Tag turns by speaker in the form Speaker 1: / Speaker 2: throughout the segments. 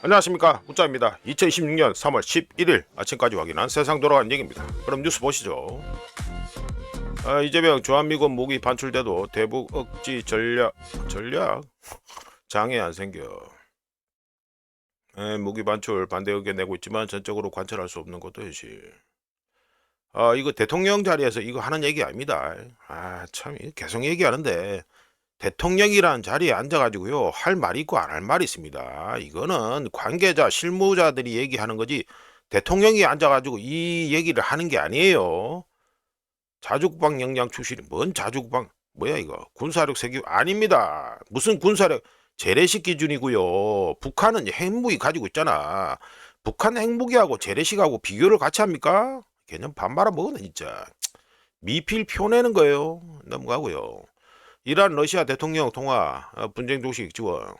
Speaker 1: 안녕하십니까, 우짜입니다. 2026년 3월 11일 아침까지 확인한 세상 돌아간 얘기입니다. 그럼 뉴스 보시죠. 이재명 주한미군 무기 반출돼도 대북 억지 전략 장애 안 생겨. 무기 반출 반대 의견 내고 있지만 전적으로 관철할 수 없는 것도 현실. 이거 대통령 자리에서 이거 하는 얘기 아닙니다. 참 계속 얘기하는데 대통령이란 자리에 앉아가지고요, 할 말이 있고 안 할 말이 있습니다. 이거는 관계자 실무자들이 얘기하는 거지 대통령이 앉아가지고 이 얘기를 하는 게 아니에요. 자주국방 역량 출신이 뭔 자주국방, 뭐야 이거 군사력 세계 아닙니다. 무슨 군사력, 재래식 기준이고요. 북한은 핵무기 가지고 있잖아. 북한 핵무기하고 재래식하고 비교를 같이 합니까? 개념 반 말아 먹었네 진짜. 미필 표내는 거예요. 넘어가고요. 이란 러시아 대통령 통화, 분쟁 종식 지원.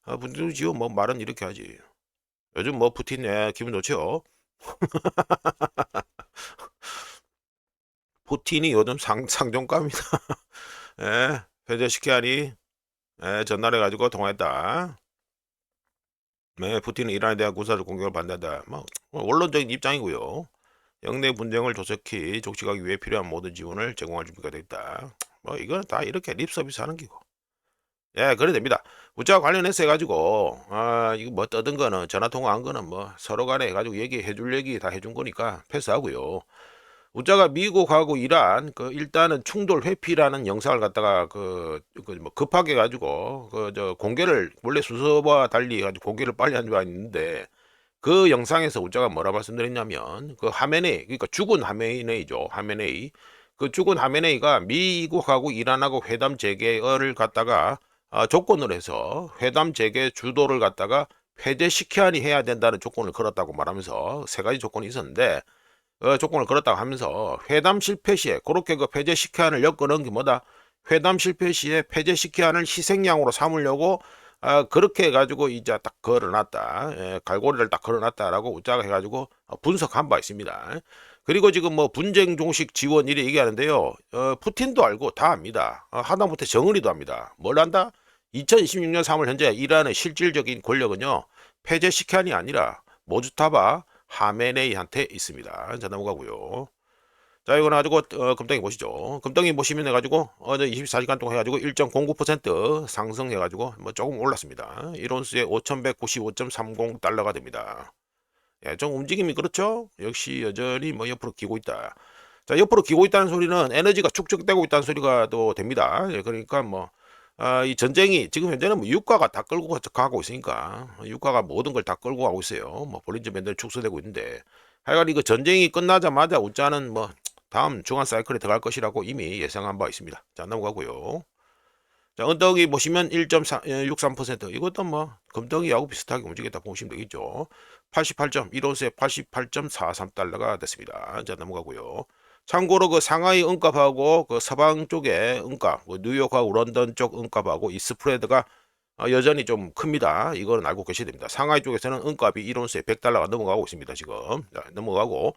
Speaker 1: 분쟁 종식 지원 뭐 말은 이렇게 하지. 요즘 뭐 푸틴 기분 좋죠. 푸틴이 요즘 상종감이다. 배제시키하니 전날해 가지고 통화했다. 푸틴은 이란에 대한 군사적 공격을 반대한다. 뭐 원론적인 입장이고요. 영내 분쟁을 조속히 족식하기 위해 필요한 모든 지원을 제공할 준비가 되어 있다. 뭐 이거는 다 이렇게 립 서비스 하는 기고. 그래 됩니다. 우짜 관련해서 해가지고 이거 뭐 떠든 거는 전화 통화한 거는 뭐 서로 간에 해가지고 얘기해 줄 얘기 다 해준 거니까 패스하고요. 우짜가 미국하고 이란 일단은 충돌 회피라는 영상을 갖다가 뭐 급하게 가지고 저 공개를 원래 순서와 달리 가지고 공개를 빨리 한 줄 알았는데, 그 영상에서 우짜가 뭐라 말씀드렸냐면 그 하메네이, 그러니까 죽은 하메네이죠. 하메네이. 그 죽은 하메네이가 미국하고 이란하고 회담 재개를 갖다가 조건으로 해서 회담 재개 주도를 갖다가 폐쇄시켜야니 해야 된다는 조건을 걸었다고 말하면서 세 가지 조건이 있었는데, 조건을 걸었다고 하면서 회담 실패 시에 그렇게 그 폐쇄시켜야를 엮어놓은 게 뭐다? 회담 실패 시에 폐쇄시켜야를 희생양으로 삼으려고 그렇게 해가지고 이제 딱 걸어놨다. 갈고리를 딱 걸어놨다라고 우짜가 해가지고 분석한 바 있습니다. 그리고 지금 뭐 분쟁 종식 지원 이래 얘기하는데요. 푸틴도 알고 다 압니다. 하다못해 정은이도 압니다. 뭘 안다? 2026년 3월 현재 이란의 실질적인 권력은요, 폐쇄시켜야이 아니라 모주타바 하메네이한테 있습니다. 자, 넘어가고요. 자, 이거는 가지고 금덩이 보시죠. 금덩이 보시면 해가지고 어제 24시간 동안 해가지고 1.09% 상승해가지고 뭐 조금 올랐습니다. 1온스에 5,195.30달러가 됩니다. 좀 움직임이 그렇죠? 역시 여전히 뭐 옆으로 기고 있다. 자, 옆으로 기고 있다는 소리는 에너지가 축적되고 있다는 소리가 또 됩니다. 그러니까 뭐 이 전쟁이 지금 현재는 뭐 유가가 다 끌고 가고 있으니까, 유가가 모든 걸 다 끌고 가고 있어요. 뭐 볼린저 밴드는 축소되고 있는데, 하여간 이거 전쟁이 끝나자마자 우짜는 뭐 다음 중간 사이클에 들어갈 것이라고 이미 예상한 바 있습니다. 자, 넘어가고요. 자, 언덕이 보시면 1.63%, 이것도 뭐 금덩이하고 비슷하게 움직였다 보시면 되겠죠. 88.15세 88.43달러가 됐습니다. 자, 넘어가고요. 참고로 그 상하이 은값하고 그 서방 쪽의 은값, 뉴욕하고 런던 쪽 은값하고 이 스프레드가 여전히 좀 큽니다. 이거는 알고 계셔야 됩니다. 상하이 쪽에서는 은값이 1온스에 100달러가 넘어가고 있습니다. 지금. 자, 넘어가고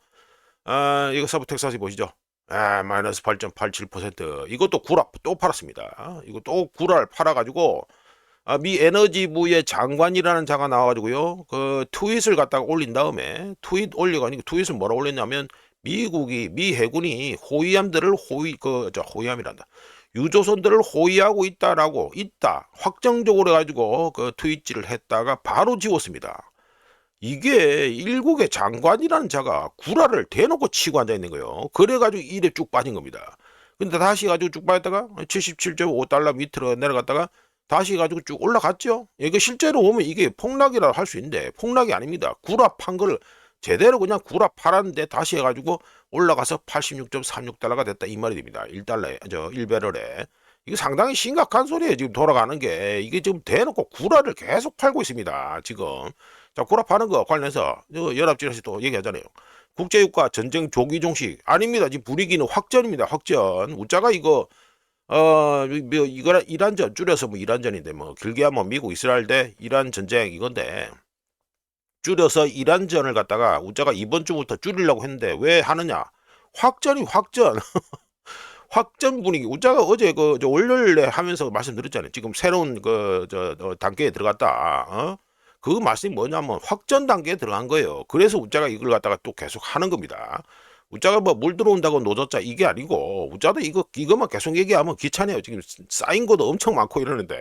Speaker 1: 이거 서부 텍사스 보시죠. 마이너스 8.87%. 이것도 구라 또 팔았습니다. 이거 또 구라를 팔아가지고 미 에너지부의 장관이라는 자가 나와가지고요, 그 트윗을 갖다가 올린 다음에, 트윗 올려가지고 트윗을 뭐라 올렸냐면 미 해군이 호위함들을 호위함이란다. 유조선들을 호위하고 있다 확정적으로 해가지고 그 트윗질을 했다가 바로 지웠습니다. 이게 일국의 장관이라는 자가 구라를 대놓고 치고 앉아 있는 거예요. 그래가지고 일에 쭉 빠진 겁니다. 근데 다시 가지고 쭉 빠졌다가 77.5달러 밑으로 내려갔다가 다시 가지고 쭉 올라갔죠. 이게 실제로 보면 이게 폭락이라고 할 수 있는데 폭락이 아닙니다. 구라 판 거를 제대로 그냥 구라 팔았는데 다시 해가지고 올라가서 86.36달러가 됐다 이 말이 됩니다. 1배럴에. 이거 상당히 심각한 소리예요. 지금 돌아가는 게 이게 지금 대놓고 구라를 계속 팔고 있습니다. 지금. 자, 구라 파는 거 관련해서 연합진에서 또 얘기하잖아요. 국제유가 전쟁 조기 종식 아닙니다. 지금 분위기는 확전입니다. 확전. 우짜가 이거 뭐 이거 이란전 줄여서 뭐 이란전인데 뭐 길게 하면 미국 이스라엘 대 이란 전쟁 이건데, 줄여서 이란전을 갖다가 우짜가 이번 주부터 줄이려고 했는데 왜 하느냐? 확전이 확전. 확전 분위기. 우짜가 어제 월요일에 하면서 말씀드렸잖아요. 지금 새로운 단계에 들어갔다. 그 말씀이 뭐냐면 확전 단계에 들어간 거예요. 그래서 우짜가 이걸 갖다가 또 계속 하는 겁니다. 우짜가 뭐 물 들어온다고 노졌자 이게 아니고 우짜도 이것만 계속 얘기하면 귀찮아요. 지금 쌓인 것도 엄청 많고 이러는데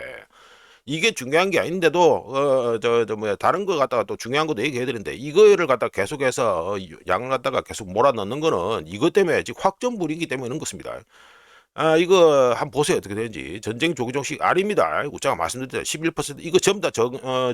Speaker 1: 이게 중요한 게 아닌데도 뭐야 다른 거 갖다가 또 중요한 것도 얘기해야 되는데 이거를 갖다가 계속해서 양을 갖다가 계속 몰아넣는 거는 이것 때문에 지금 확전 불이기 때문에 그런 것입니다. 이거 한번 보세요. 어떻게 되는지. 전쟁 조기종식 아닙니다. 우짜가 말씀드렸죠. 11% 이거 전부 다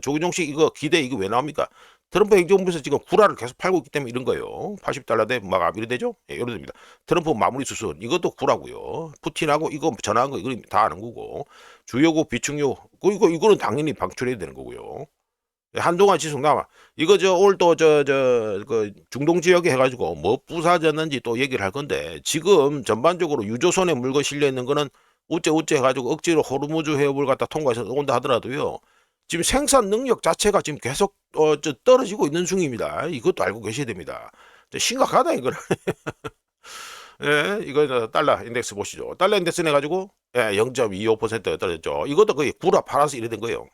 Speaker 1: 조기종식 이거 기대 이거 왜 나옵니까? 트럼프 행정부에서 지금 구라를 계속 팔고 있기 때문에 이런 거예요. 80달러 대 막 이래 되죠? 예, 이래 됩니다. 트럼프 마무리 수순 이것도 구라고요. 푸틴하고 이거 전화한 거 이거 다 아는 거고. 주요국 비축유 이거는 당연히 방출해야 되는 거고요. 한동안 지속 남아. 이거 오늘 또 그 중동 지역에 해가지고 뭐 부사졌는지 또 얘기를 할 건데 지금 전반적으로 유조선에 물건 실려 있는 거는 우째 해가지고 억지로 호르무즈 해협을 갖다 통과해서 온다 하더라도요. 지금 생산 능력 자체가 지금 계속 떨어지고 있는 중입니다. 이것도 알고 계셔야 됩니다. 심각하다 이거는. 예, 이거 달러 인덱스 보시죠. 달러 인덱스 내가지고 예, 0.25% 떨어졌죠. 이것도 거의 구라 팔아서 이래 된 거예요.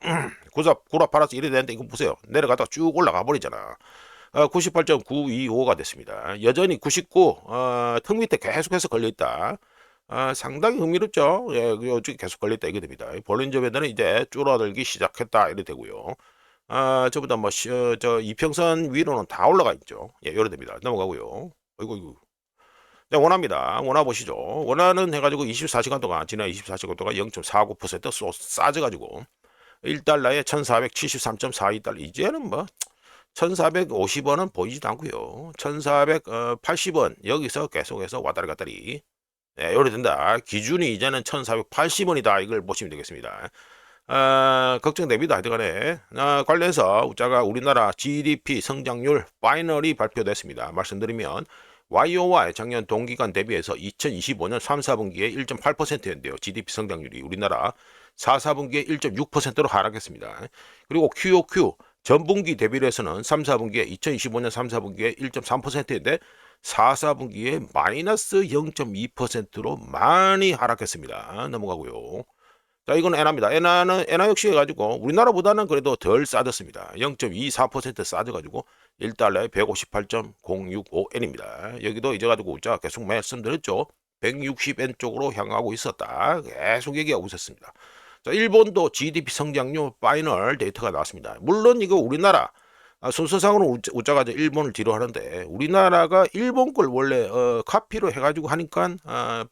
Speaker 1: 구라 팔아서 이래 되는데 이거 보세요. 내려가다 쭉 올라가 버리잖아. 98.925가 됐습니다. 여전히 99, 턱 밑에 계속해서 걸려있다. 상당히 흥미롭죠. 예, 어떻게 계속 걸렸다 이게 됩니다. 볼린저 밴드는 이제 줄어들기 시작했다 이래 되고요. 저보다 뭐 이평선 위로는 다 올라가 있죠. 예, 이래 됩니다. 넘어가고요. 이거. 네, 원화입니다. 원화 보시죠. 원화는 해가지고 24시간 동안, 지난 24시간 동안 0.49% 싸져가지고 1달러에 1473.42달러. 이제는 뭐 1450원은 보이지도 않고요. 1480원 여기서 계속해서 왔다리 갔다리. 네, 요래 된다. 기준이 이제는 1480원이다. 이걸 보시면 되겠습니다. 걱정됩니다. 하여튼간에 관련해서 우짜가 우리나라 GDP 성장률 파이널이 발표됐습니다. 말씀드리면 YOY 작년 동기간 대비해서 2025년 3, 4분기에 1.8%였는데요. GDP 성장률이 우리나라 4, 4분기에 1.6%로 하락했습니다. 그리고 QOQ 전분기 대비를 해서는 3, 4분기에 2025년 3, 4분기에 1.3%인데 4, 4분기에 마이너스 0.2%로 많이 하락했습니다. 넘어가고요. 자, 이건 엔화입니다. 엔화 역시 해가지고 우리나라보다는 그래도 덜 싸졌습니다. 0.24% 싸져가지고 1달러에 158.065엔입니다. 여기도 이제 가지고 우짜 계속 말씀드렸죠. 160엔 쪽으로 향하고 있었다. 계속 얘기하고 있었습니다. 자, 일본도 GDP 성장률 파이널 데이터가 나왔습니다. 물론 이거 우리나라 순서상으로 우짜가 일본을 뒤로 하는데 우리나라가 일본 걸 원래 카피로 해가지고 하니까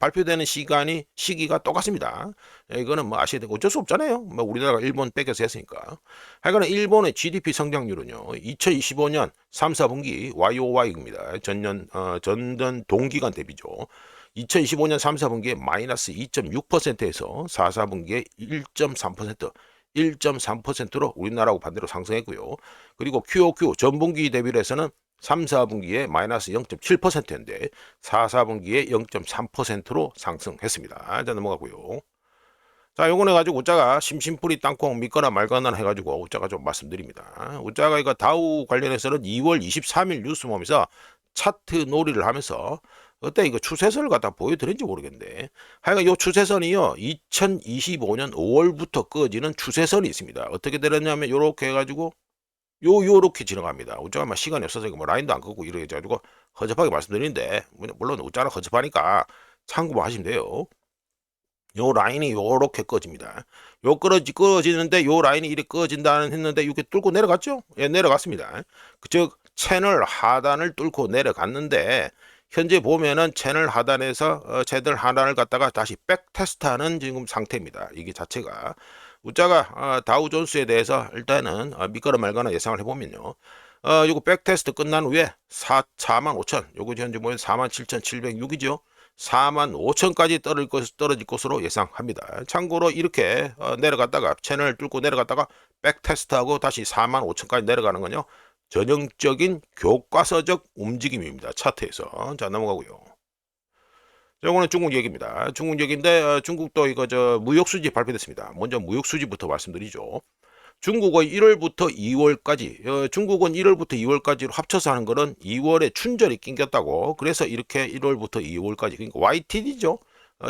Speaker 1: 발표되는 시기가 똑같습니다. 이거는 뭐 아셔야 되고 어쩔 수 없잖아요. 뭐 우리나라가 일본 뺏겨서 했으니까. 하여간 일본의 GDP 성장률은요. 2025년 3, 4분기 YOY입니다. 전년 동기간 대비죠. 2025년 3, 4분기에 마이너스 2.6%에서 4, 4분기에 1.3%, 1.3%로 우리나라하고 반대로 상승했고요. 그리고 QOQ 전분기 대비로 해서는 3, 4분기에 마이너스 0.7%인데 4, 4분기에 0.3%로 상승했습니다. 자, 넘어가고요. 자, 요거는 가지고 우짜가 심심풀이 땅콩 믿거나 말거나 해가지고 우짜가 좀 말씀드립니다. 우짜가 이거 다우 관련해서는 2월 23일 뉴스모임에서 차트 놀이를 하면서 그때 이거 추세선을 갖다 보여드렸는지 모르겠는데 하여간 요 추세선이요 2025년 5월부터 꺼지는 추세선이 있습니다. 어떻게 되렸냐면 요렇게 해가지고 요렇게 지나갑니다. 우짜가 막 시간이 없어서 뭐 라인도 안 긋고 이렇게 해가지고 허접하게 말씀드리는데 물론 우짜는 허접하니까 참고만 하시면 돼요. 요 라인이 요렇게 꺼집니다. 요 꺼지는데 요 라인이 이렇게 꺼진다는 했는데 이렇게 뚫고 내려갔죠? 예, 내려갔습니다. 즉 채널 하단을 뚫고 내려갔는데 현재 보면은 채널 하단에서 채널 하단을 갖다가 다시 백테스트하는 지금 상태입니다. 이게 자체가 우짜가 다우존스에 대해서 일단은 믿거나 말거나 예상을 해보면요. 요거 백테스트 끝난 후에 45,000 요거 현재 보면 47,706이죠. 45,000까지 떨어질 것으로 예상합니다. 참고로 이렇게 내려갔다가 채널 뚫고 내려갔다가 백테스트하고 다시 45,000까지 내려가는 건요. 전형적인 교과서적 움직임입니다. 차트에서. 자, 넘어가고요. 이거는 중국 얘기입니다. 중국 얘기인데 중국도 이거 무역수지 발표됐습니다. 먼저 무역수지부터 말씀드리죠. 중국은 1월부터 2월까지 중국은 1월부터 2월까지로 합쳐서 하는 거는 2월에 춘절이 낑겼다고 그래서 이렇게 1월부터 2월까지 그러니까 YTD죠.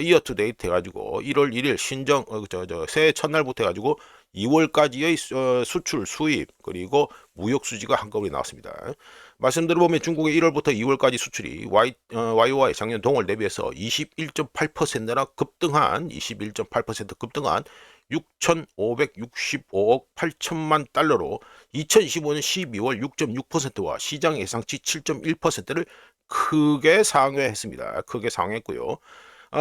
Speaker 1: 이어 투 데이트 해가지고 1월 1일 신정 새해 첫날부터 해가지고 2월까지의 수출, 수입, 그리고 무역 수지가 한꺼번에 나왔습니다. 말씀드려보면 중국의 1월부터 2월까지 수출이 YOY 작년 동월 대비해서 21.8%나 급등한 21.8% 급등한 6,565억 8천만 달러로 2015년 12월 6.6%와 시장 예상치 7.1%를 크게 상회했습니다. 크게 상회했고요.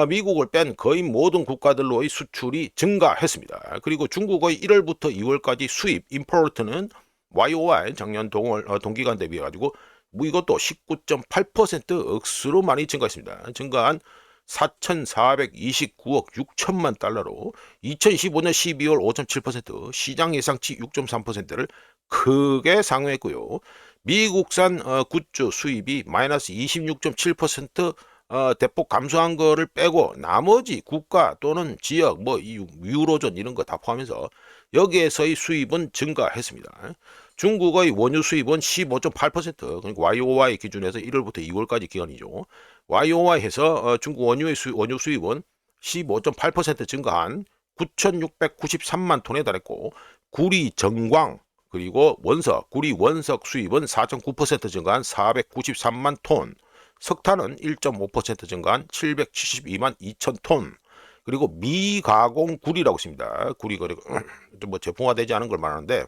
Speaker 1: 미국을 뺀 거의 모든 국가들로의 수출이 증가했습니다. 그리고 중국의 1월부터 2월까지 수입 임포트는 YOY 작년 동기간 대비해 가지고 이것도 19.8% 억수로 많이 증가했습니다. 증가한 4,429억 6천만 달러로 2015년 12월 5.7%, 시장 예상치 6.3%를 크게 상회했고요. 미국산 굿즈 수입이 마이너스 26.7% 대폭 감소한 거를 빼고 나머지 국가 또는 지역 뭐 유로존 이런 거 다 포함해서 여기에서의 수입은 증가했습니다. 중국의 원유 수입은 15.8%, 그러니까 YOY 기준에서 1월부터 2월까지 기간이죠. YOY 해서 중국 원유 수입은 15.8% 증가한 9,693만 톤에 달했고, 구리 정광 그리고 구리 원석 수입은 4.9% 증가한 493만 톤, 석탄은 1.5% 증가한 772만 2천 톤, 그리고 미가공 구리라고 있습니다. 구리 뭐 제품화되지 않은 걸 말하는데,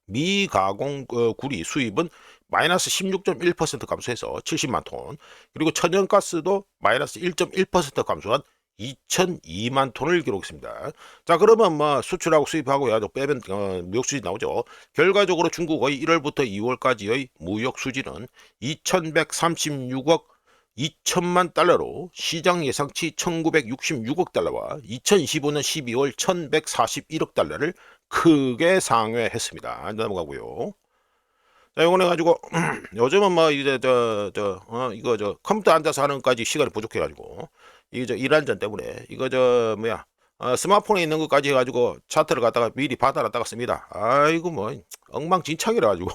Speaker 1: 미가공 구리 수입은 마이너스 16.1% 감소해서 70만 톤, 그리고 천연가스도 마이너스 1.1% 감소한 2002만 톤을 기록했습니다. 자, 그러면 뭐 수출하고 수입하고 야도 빼면 무역 수지 나오죠. 결과적으로 중국의 1월부터 2월까지의 무역 수지는 2136억 2천만 달러로 시장 예상치 1966억 달러와 2025년 12월 1141억 달러를 크게 상회했습니다. 넘어가고요. 자, 요거 해가지고 요즘은 뭐 이제 이거 컴퓨터 앉아서 하는 것까지 시간이 부족해가지고 이게 이란전 때문에 이거 스마트폰에 있는 것까지 해가지고 차트를 갖다가 미리 받아놨다가 씁니다. 아이고 뭐 엉망진창이라 가지고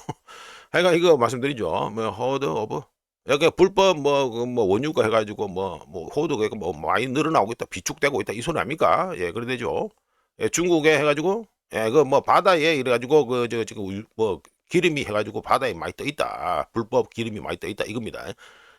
Speaker 1: 하여간 이거 말씀드리죠. 뭐 호드 오브 여기 불법 원유가 해가지고 호드가 뭐 많이 늘어나고 있다, 비축되고 있다 이 소리 아닙니까? 예, 그래 되죠. 예, 중국에 해가지고 그 뭐 바다에 이래가지고 지금 뭐 기름이 해가지고 바다에 많이 떠 있다, 불법 기름이 많이 떠 있다 이겁니다.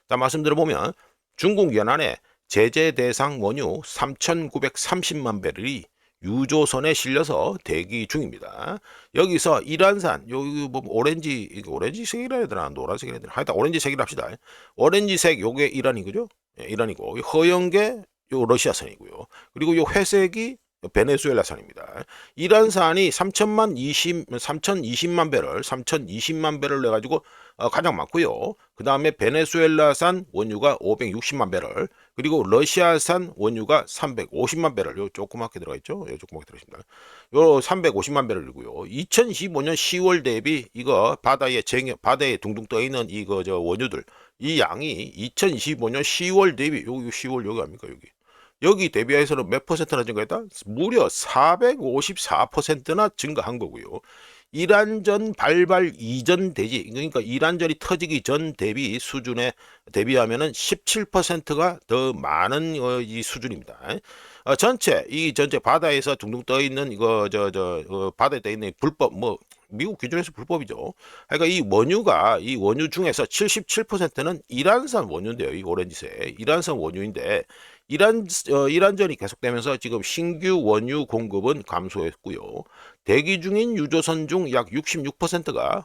Speaker 1: 자, 말씀드려보면 중국 연안에 제재 대상 원유 3,930만 배럴이 유조선에 실려서 대기 중입니다. 여기서 이란산 여기 뭐 오렌지색이라 해야 되나 노란색이라 해야 되나 하여튼 오렌지색이라 합시다. 오렌지색 요게 이란이 그죠? 예, 이란이고 허연 게 요 러시아산이고요. 그리고 요 회색이 베네수엘라산입니다. 이란산이 3,020만 배럴 내가지고 가장 많고요. 그 다음에 베네수엘라산 원유가 560만 배럴, 그리고 러시아산 원유가 350만 배럴, 요 조그맣게 들어가 있죠. 요 조그맣게 들어 있습니다. 요 350만 배럴이고요. 2015년 10월 대비 이거 바다에 둥둥 떠 있는 이거 원유들 이 양이 2025년 10월 대비 여기 10월 여기 아닙니까 여기 대비해서는 몇 퍼센트나 증가했다? 무려 454%나 증가한 거고요. 이란전 발발 이전 대지, 그러니까 이란전이 터지기 전 대비 수준에 대비하면은 17%가 더 많은 이 수준입니다. 전체 바다에서 둥둥 떠 있는 이거 바다에 떠 있는 불법 미국 기준에서 불법이죠. 그러니까 이 원유 중에서 77%는 이란산 원유인데요. 이 오렌지색 이란산 원유인데 이란전이 계속되면서 지금 신규 원유 공급은 감소했고요. 대기 중인 유조선 중 약 66%가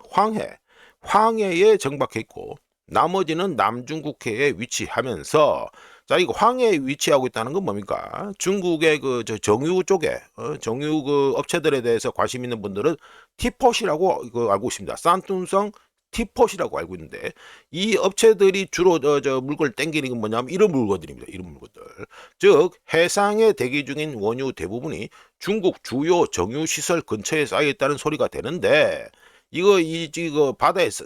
Speaker 1: 황해에 정박해 있고 나머지는 남중국해에 위치하면서, 자, 이거 황해에 위치하고 있다는 건 뭡니까? 중국의 정유 쪽에 정유 업체들에 대해서 관심 있는 분들은 티폿이라고 알고 있습니다. 산둥성 티폿이라고 알고 있는데 이 업체들이 주로 물건을 땡기는 건 뭐냐면 이런 물건들입니다. 이런 물건들. 즉 해상에 대기 중인 원유 대부분이 중국 주요 정유 시설 근처에 쌓여 있다는 소리가 되는데, 이거 바다에서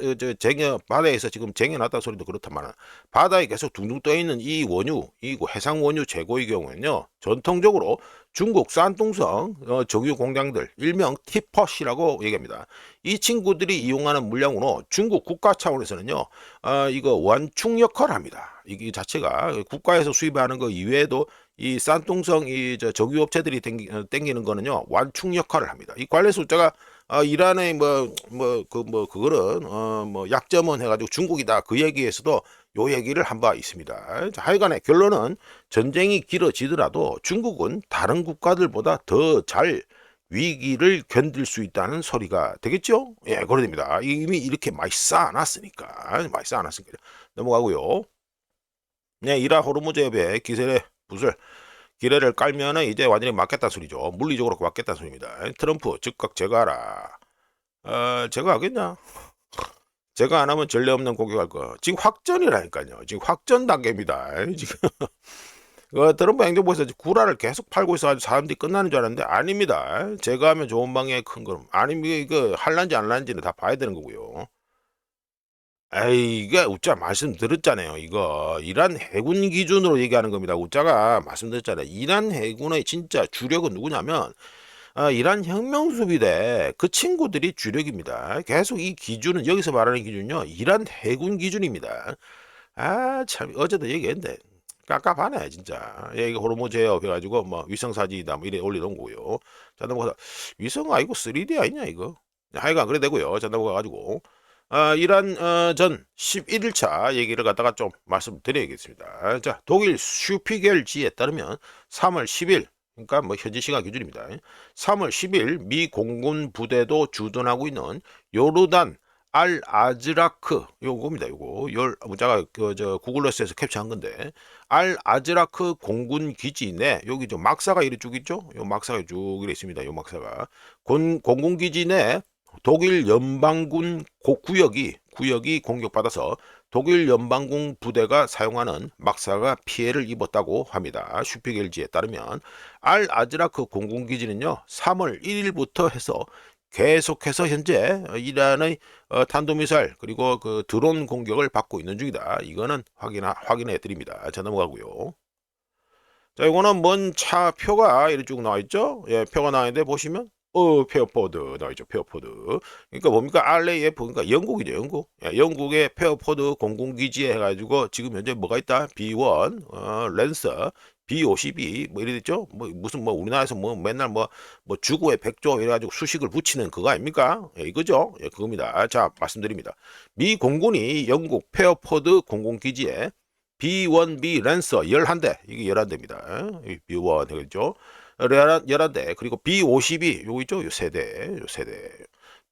Speaker 1: 바다에서 지금 쟁여놨다 소리도 그렇다만 바다에 계속 둥둥 떠 있는 이 원유, 이 해상 원유 재고의 경우에는요, 전통적으로 중국 산둥성 정유 공장들 일명 티펫이라고 얘기합니다. 이 친구들이 이용하는 물량으로 중국 국가 차원에서는요, 이거 완충 역할을 합니다. 이 자체가 국가에서 수입하는 거 이외에도 이 싼뚱성 정유업체들이 땡기는 거는요, 완충 역할을 합니다. 이 관련 숫자가 이란의 그거는 약점은 해가지고 중국이다 그 얘기에서도 요 얘기를 한 바 있습니다. 자, 하여간에 결론은 전쟁이 길어지더라도 중국은 다른 국가들보다 더 잘 위기를 견딜 수 있다는 소리가 되겠죠? 예, 그래 됩니다. 이미 이렇게 많이 쌓아놨으니까 넘어가고요. 네, 이라 호르무즈해협의 기세의 붓을 기뢰를 깔면은 이제 완전히 맞겠다는 소리죠. 물리적으로 맞겠다는 소리입니다. 트럼프 즉각 제거하라. 제거하겠냐? 제거 안 하면 전례 없는 공격할 거. 지금 확전이라니까요. 지금 확전 단계입니다. 지금 트럼프 행정부에서 구라를 계속 팔고 있어가지고 사람들이 끝나는 줄 알았는데 아닙니다. 제거하면 좋은 방향의 큰 걸. 아니면 이거 할란지 안 할란지는 다 봐야 되는 거고요. 에이, 이게 우짜 말씀드렸잖아요. 이거 이란 해군 기준으로 얘기하는 겁니다. 우짜가 말씀드렸잖아요. 이란 해군의 진짜 주력은 누구냐면 이란 혁명수비대 그 친구들이 주력입니다. 계속 이 기준은 여기서 말하는 기준은요, 이란 해군 기준입니다. 참 어제도 얘기했는데 깝깝하네 진짜. 이거 호르무즈 해협 해가지고 뭐 위성사진이다 뭐 이래 올려놓은 거고요. 자, 넘어가서 위성 아니고 3D 아니냐 이거. 하여간 그래 되고요. 자, 넘어가가지고 이란 전 11일차 얘기를 갖다가 좀 말씀드려야겠습니다. 자, 독일 슈피겔지에 따르면 3월 10일, 그러니까 뭐 현지 시간 기준입니다. 3월 10일 미 공군 부대도 주둔하고 있는 요르단 알 아즈라크, 요겁니다. 요거 문자가 구글러스에서 캡처한 건데, 알 아즈라크 공군 기지 내 여기 좀 막사가 이리 쭉 있죠? 요 막사가 쭉 이리 있습니다. 요 막사가 공군 기지 내 독일 연방군 구역이 공격받아서 독일 연방군 부대가 사용하는 막사가 피해를 입었다고 합니다. 슈피겔지에 따르면 알 아즈라크 공군기지는요, 3월 1일부터 해서 계속해서 현재 이란의 탄도미사일 그리고 그 드론 공격을 받고 있는 중이다. 이거는 확인해 드립니다. 자, 넘어가고요. 자, 이거는 뭔 차 표가 이렇게 쭉 나와 있죠? 예, 표가 나와 있는데 보시면 페어포드 나와 있죠. 페어포드. 그러니까 뭡니까? RAF 그러니까 영국이죠. 영국. 예, 영국의 페어포드 공군기지에 해가지고 지금 현재 뭐가 있다? B1 랜서 B52 뭐 이래 됐죠? 뭐 무슨 뭐 우리나라에서 뭐 맨날 뭐 주구에 백조 이래가지고 수식을 붙이는 그거 아닙니까? 예, 이거죠. 예, 그겁니다. 자, 말씀드립니다. 미 공군이 영국 페어포드 공군기지에 B1B 랜서 11대, 이게 11대입니다. B1 되겠죠? 11대, 그리고 B52, 요거 있죠? 요 세대.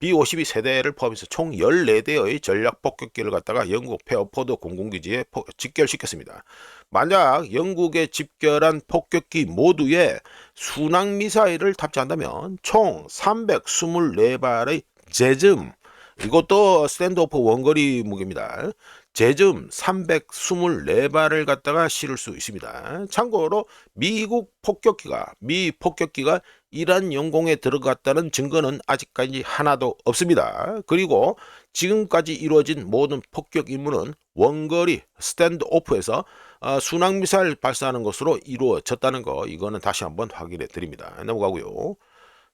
Speaker 1: B52 세대를 포함해서 총 14대의 전략 폭격기를 갖다가 영국 페어포드 공군기지에 집결시켰습니다. 만약 영국에 집결한 폭격기 모두에 순항 미사일을 탑재한다면 총 324발의 제즘, 이것도 스탠드오프 원거리 무기입니다. 제즘 324발을 갖다가 실을 수 있습니다. 참고로 미 폭격기가 이란 영공에 들어갔다는 증거는 아직까지 하나도 없습니다. 그리고 지금까지 이루어진 모든 폭격 임무는 원거리 스탠드오프에서 순항미사일 발사하는 것으로 이루어졌다는 거, 이거는 다시 한번 확인해 드립니다. 넘어가고요.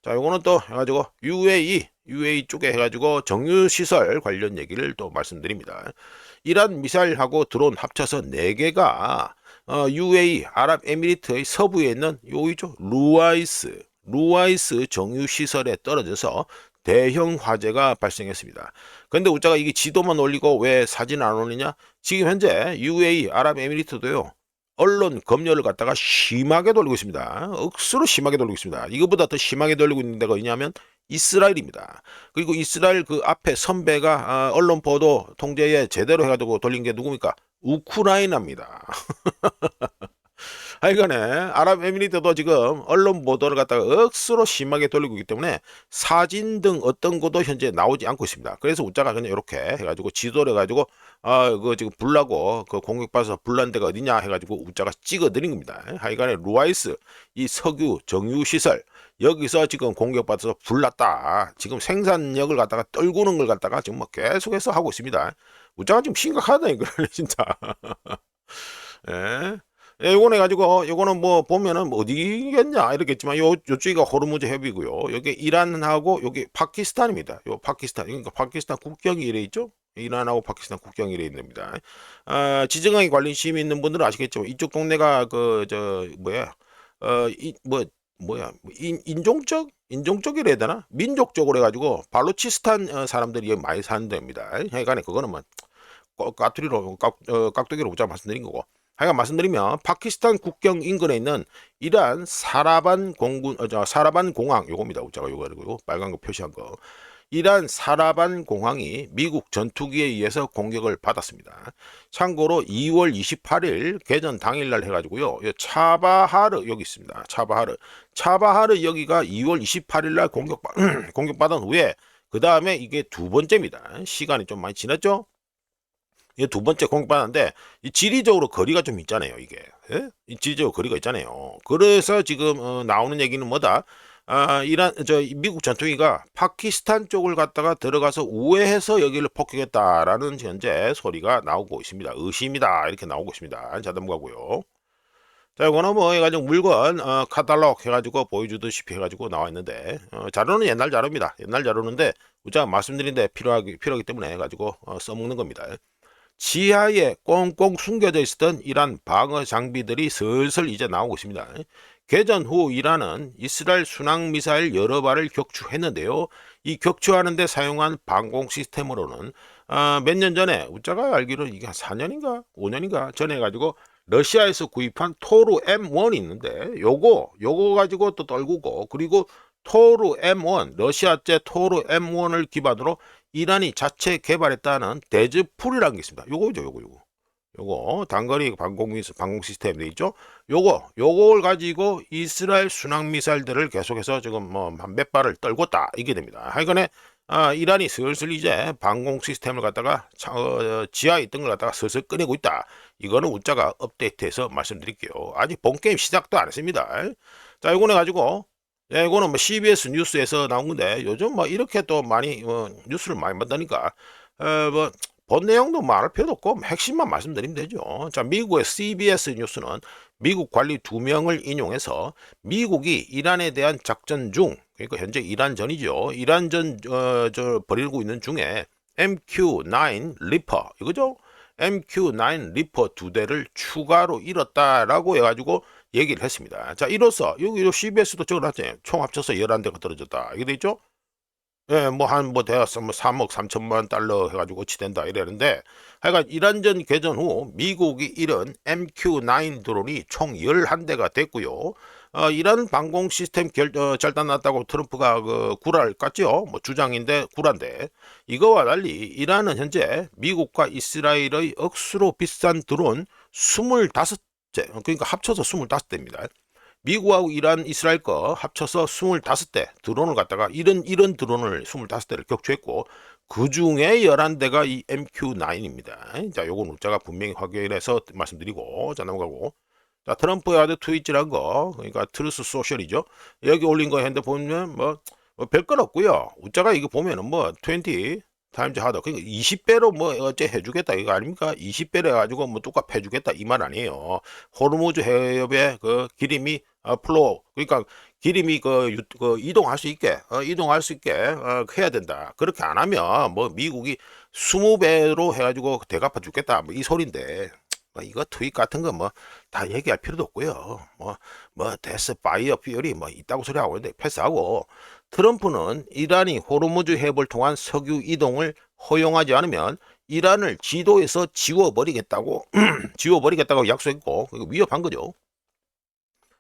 Speaker 1: 자, 이거는 또 해가지고 UAE 쪽에 해가지고 정유시설 관련 얘기를 또 말씀드립니다. 이란 미사일하고 드론 합쳐서 4개가 UAE 아랍에미리트의 서부에 있는 요이죠 루아이스 정유시설에 떨어져서 대형 화재가 발생했습니다. 그런데 우짜가 이게 지도만 올리고 왜 사진 안 올리냐? 지금 현재 UAE 아랍에미리트도요, 언론 검열을 갖다가 심하게 돌리고 있습니다. 억수로 심하게 돌리고 있습니다. 이거보다 더 심하게 돌리고 있는 데가 어디냐면 이스라엘입니다. 그리고 이스라엘 그 앞에 선배가 언론 보도 통제에 제대로 해가지고 돌린 게 누굽니까? 우크라이나입니다. 하여간에 아랍에미리트도 지금 언론 보도를 갖다가 억수로 심하게 돌리고 있기 때문에 사진 등 어떤 것도 현재 나오지 않고 있습니다. 그래서 우짜가 그냥 이렇게 해가지고 지도를 해가지고 그 지금 불나고 그 공격받아서 불난 데가 어디냐 해가지고 우짜가 찍어 드린 겁니다. 하여간에 루아이스 이 석유 정유 시설 여기서 지금 공격받아서 불났다. 지금 생산력을 갖다가 떨구는 걸 갖다가 지금 뭐 계속해서 하고 있습니다. 우짜가 지금 심각하다 이거는 진짜. 예. 예, 요거는 해가지고 요거는 뭐 보면은 뭐 어디겠냐 이렇겠지만 요쪽이가 호르무즈 해협이고요. 여기 이란하고 여기 파키스탄입니다. 요 파키스탄 그러니까 파키스탄 국경이 이래 있죠. 이란하고 파키스탄 국경이 이래 있습니다. 지정학에 관심이 있는 분들은 아시겠지만 이쪽 동네가 그 저 뭐야 뭐야 인종적이라 해야 되나 민족적으로 해가지고 발루치스탄 사람들이 여기 많이 사는 데입니다. 하여간에 그거는 뭐 까투리로 깍두기로 보자 말씀드린 거고. 하여간 말씀드리면 파키스탄 국경 인근에 있는 이란 사라반 공군 사라반 공항 요겁니다. 우자가 요거 그리고 빨간 거 표시한 거. 이란 사라반 공항이 미국 전투기에 의해서 공격을 받았습니다. 참고로 2월 28일 개전 당일날 해가지고요. 차바하르 여기 있습니다. 차바하르 여기가 2월 28일날 공격받은 후에 그 다음에 이게 두 번째입니다. 시간이 좀 많이 지났죠? 이게 두 번째 공격받았는데 이 지리적으로 거리가 좀 있잖아요. 이게 이 지리적으로 거리가 있잖아요. 그래서 지금 나오는 얘기는 뭐다? 이란 미국 전투기가 파키스탄 쪽을 갖다가 들어가서 우회해서 여기를 폭격했다라는 현재 소리가 나오고 있습니다. 의심이다 이렇게 나오고 있습니다. 자담가고요. 자, 이거는 뭐 해가지고 물건 카탈로그 해가지고 보여주듯이 해가지고 나와 있는데 자료는 옛날 자료입니다. 옛날 자료인데 제가 말씀드린 데 필요하기 때문에 해가지고 써먹는 겁니다. 지하에 꽁꽁 숨겨져 있었던 이란 방어 장비들이 슬슬 이제 나오고 있습니다. 개전 후 이란은 이스라엘 순항미사일 여러 발을 격추했는데요. 이 격추하는 데 사용한 방공 시스템으로는 몇 년 전에 우짜가 알기로 이게 한 4년인가 5년인가 전에 해가지고 러시아에서 구입한 토르 M1이 있는데 요거 가지고 또 떨구고 그리고 토르 M1 러시아제 토르 M1을 기반으로 이란이 자체 개발했다는 데즈풀이라는 게 있습니다. 요거죠, 요거 단거리 방공 시스템 돼 있죠. 요걸 가지고 이스라엘 순항 미사일들을 계속해서 지금 뭐 몇 발을 떨궜다 이게 됩니다. 하여간에 이란이 슬슬 이제 방공 시스템을 갖다가 지하에 있던 걸 갖다가 슬슬 꺼내고 있다. 이거는 우짜가 업데이트해서 말씀드릴게요. 아직 본 게임 시작도 안 했습니다. 자, 요거는 가지고 이거는 뭐 CBS 뉴스에서 나온 건데 요즘 뭐 이렇게 또 많이 뉴스를 많이 만드니까 뭐 본 내용도 말할 필요도 없고 핵심만 말씀드리면 되죠. 자, 미국의 CBS 뉴스는 미국 관리 2명을 인용해서 미국이 이란에 대한 작전 중 그러니까 현재 이란전이죠. 이란전 벌이고 있는 중에 MQ-9 리퍼 이거죠. MQ-9 리퍼 2대를 추가로 잃었다라고 해가지고 얘기를 했습니다. 자, 이로써 여기 CBS도 적어놨잖아요. 총 합쳐서 11대가 떨어졌다. 이게 되죠? 예, 뭐 대여서 3억 3천만 달러 해가지고 어치된다 이랬는데 하여간 이란전 개전 후 미국이 잃은 MQ-9 드론이 총 11대가 됐고요. 이란 방공 시스템 절단났다고 트럼프가 그 구라를 깠죠. 뭐 주장인데 구라인데 이거와 달리 이란은 현재 미국과 이스라엘의 억수로 비싼 드론 25제 그러니까 합쳐서 25대입니다. 미국하고 이란, 이스라엘 거 합쳐서 25대 드론을 갖다가 이런 드론을 25대를 격추했고 그 중에 11대가 이 MQ-9입니다. 자, 요건 우자가 분명히 확인해서 말씀드리고 자 넘어가고 자 트럼프가 트윗이란 거 그러니까 트루스 소셜이죠. 여기 올린 거 했는데 보면 뭐 별건 없고요. 우자가 이거 보면은 뭐 20 타임즈 하더 그러니까 20배로 뭐 어째 해주겠다 이거 아닙니까? 20배로 해가지고 뭐 뚝값 해주겠다 이 말 아니에요. 호르무즈 해협의 그 기름이 플로우 그러니까 기름이 그 이동할 수 있게 해야 된다. 그렇게 안 하면 뭐 미국이 20배로 해가지고 대갚아 주겠다 뭐 이 소린데 이거 트윗 같은 거 뭐 다 얘기할 필요도 없고요. 뭐 데스 파이어 피어리 뭐 있다고 소리 하고 있는데 패스하고 트럼프는 이란이 호르무즈 해협을 통한 석유 이동을 허용하지 않으면 이란을 지도에서 지워버리겠다고 약속했고 위협한 거죠.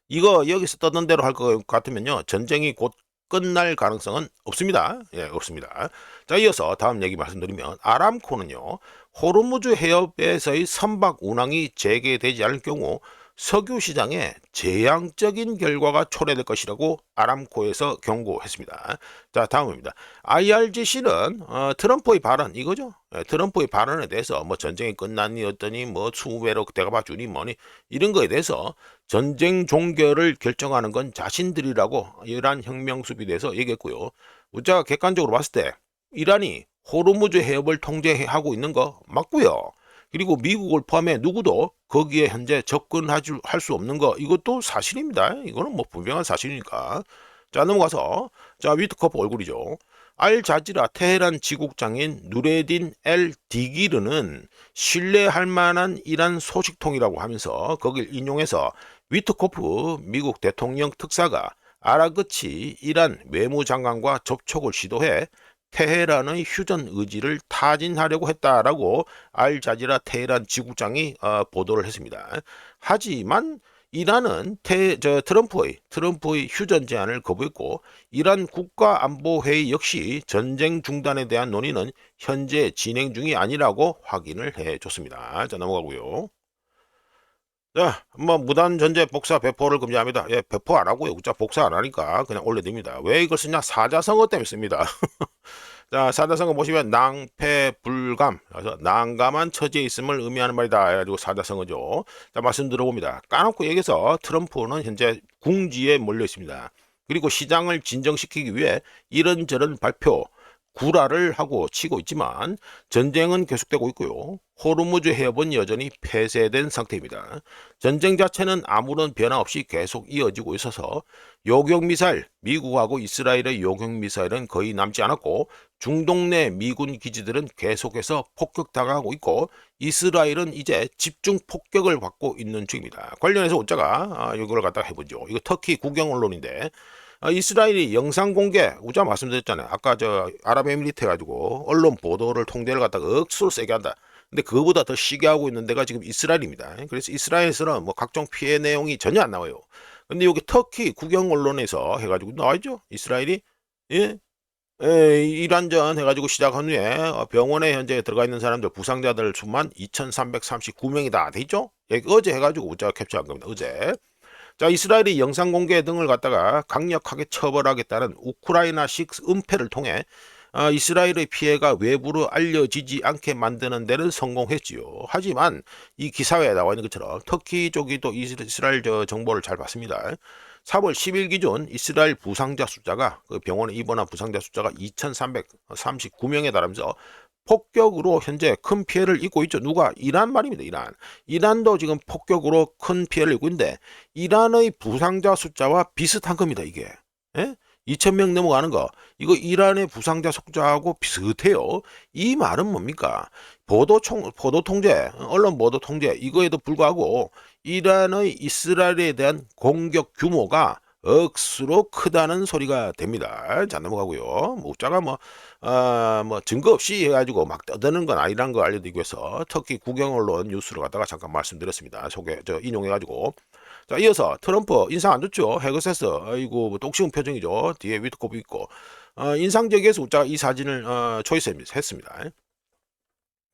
Speaker 1: 이거 여기서 떠든 대로 할 것 같으면요 전쟁이 곧 끝날 가능성은 없습니다. 예, 없습니다. 자, 이어서 다음 얘기 말씀드리면 아람코는요 호르무즈 해협에서의 선박 운항이 재개되지 않을 경우 석유 시장에 재앙적인 결과가 초래될 것이라고 아람코에서 경고했습니다. 자, 다음입니다. IRGC는 트럼프의 발언 이거죠. 트럼프의 발언에 대해서 뭐 전쟁이 끝났니 어떠니 뭐 20배로 대가봐 주니 뭐니 이런 거에 대해서 전쟁 종결을 결정하는 건 자신들이라고 이란 혁명 수비에 대해서 얘기했고요. 우리가 객관적으로 봤을 때 이란이 호르무즈 해협을 통제하고 있는 거 맞고요. 그리고 미국을 포함해 누구도 거기에 현재 접근할 수 없는 거 이것도 사실입니다. 이거는 뭐 분명한 사실이니까. 자, 넘어가서 자, 위트코프 얼굴이죠. 알자지라 테헤란 지국장인 누레딘 엘 디기르는 신뢰할 만한 이란 소식통이라고 하면서 거길 인용해서 위트코프 미국 대통령 특사가 아라그치 이란 외무장관과 접촉을 시도해 테헤란의 휴전 의지를 타진하려고 했다라고 알자지라 테헤란 지국장이 보도를 했습니다. 하지만 이란은 트럼프의 휴전 제안을 거부했고 이란 국가안보회의 역시 전쟁 중단에 대한 논의는 현재 진행 중이 아니라고 확인을 해줬습니다. 자, 넘어가고요. 자, 뭐 무단 전제 복사 배포를 금지합니다. 예, 배포 안 하고요. 자, 복사 안 하니까 그냥 올려둡니다. 왜 이걸 쓰냐? 사자성어 때문에 씁니다. 자, 사자성어 보시면 낭패불감, 그래서 난감한 처지에 있음을 의미하는 말이다. 해가지고 사자성어죠. 자, 말씀 들어봅니다. 까놓고 얘기해서 트럼프는 현재 궁지에 몰려 있습니다. 그리고 시장을 진정시키기 위해 이런저런 발표, 구라를 하고 치고 있지만 전쟁은 계속되고 있고요. 호르무즈 해협은 여전히 폐쇄된 상태입니다. 전쟁 자체는 아무런 변화 없이 계속 이어지고 있어서 요격미사일, 미국하고 이스라엘의 요격미사일은 거의 남지 않았고 중동 내 미군 기지들은 계속해서 폭격당하고 있고 이스라엘은 이제 집중 폭격을 받고 있는 중입니다. 관련해서 오자가 이걸 갖다가 해보죠. 이거 터키 국영 언론인데 이스라엘이 영상 공개, 우자 말씀드렸잖아요. 아까 저 아랍에미리트 해가지고 언론 보도를 통제를 갖다가 억수로 세게 한다. 근데 그거보다 더 시게 하고 있는 데가 지금 이스라엘입니다. 그래서 이스라엘에서는 뭐 각종 피해 내용이 전혀 안 나와요. 근데 여기 터키 국영 언론에서 해가지고 나와있죠. 이스라엘이 예? 이란전 해가지고 시작한 후에 병원에 현재 들어가 있는 사람들 부상자들 수만 2,339명이다 돼 있죠. 어제 해가지고 우자가 캡처한 겁니다. 어제. 자, 이스라엘이 영상 공개 등을 갖다가 강력하게 처벌하겠다는 우크라이나식 은폐를 통해 이스라엘의 피해가 외부로 알려지지 않게 만드는 데는 성공했지요. 하지만 이 기사에 나와 있는 것처럼 터키 쪽이 또 이스라엘 정보를 잘 봤습니다. 3월 10일 기준 이스라엘 부상자 숫자가 그 병원에 입원한 부상자 숫자가 2,339명에 달하면서 폭격으로 현재 큰 피해를 입고 있죠. 누가? 이란 말입니다. 이란. 이란도 지금 폭격으로 큰 피해를 입고 있는데 이란의 부상자 숫자와 비슷한 겁니다. 이게. 예? 2,000명 넘어가는 거. 이거 이란의 부상자 숫자하고 비슷해요. 이 말은 뭡니까? 보도 통제, 언론 보도 통제 이거에도 불구하고 이란의 이스라엘에 대한 공격 규모가 억수로 크다는 소리가 됩니다. 자, 넘어가고요. 묵자가 뭐 증거 없이 해가지고 막 떠드는 건 아니라는 거 알려드리기 위해서 터키 국영 언론 뉴스를 갖다가 잠깐 말씀드렸습니다. 인용해가지고. 자, 이어서 트럼프 인상 안 좋죠. 헤그세스 아이고 뭐 똑쉬운 표정이죠. 뒤에 위트코프 있고 인상적이어서 우자가 이 사진을 초이스했습니다.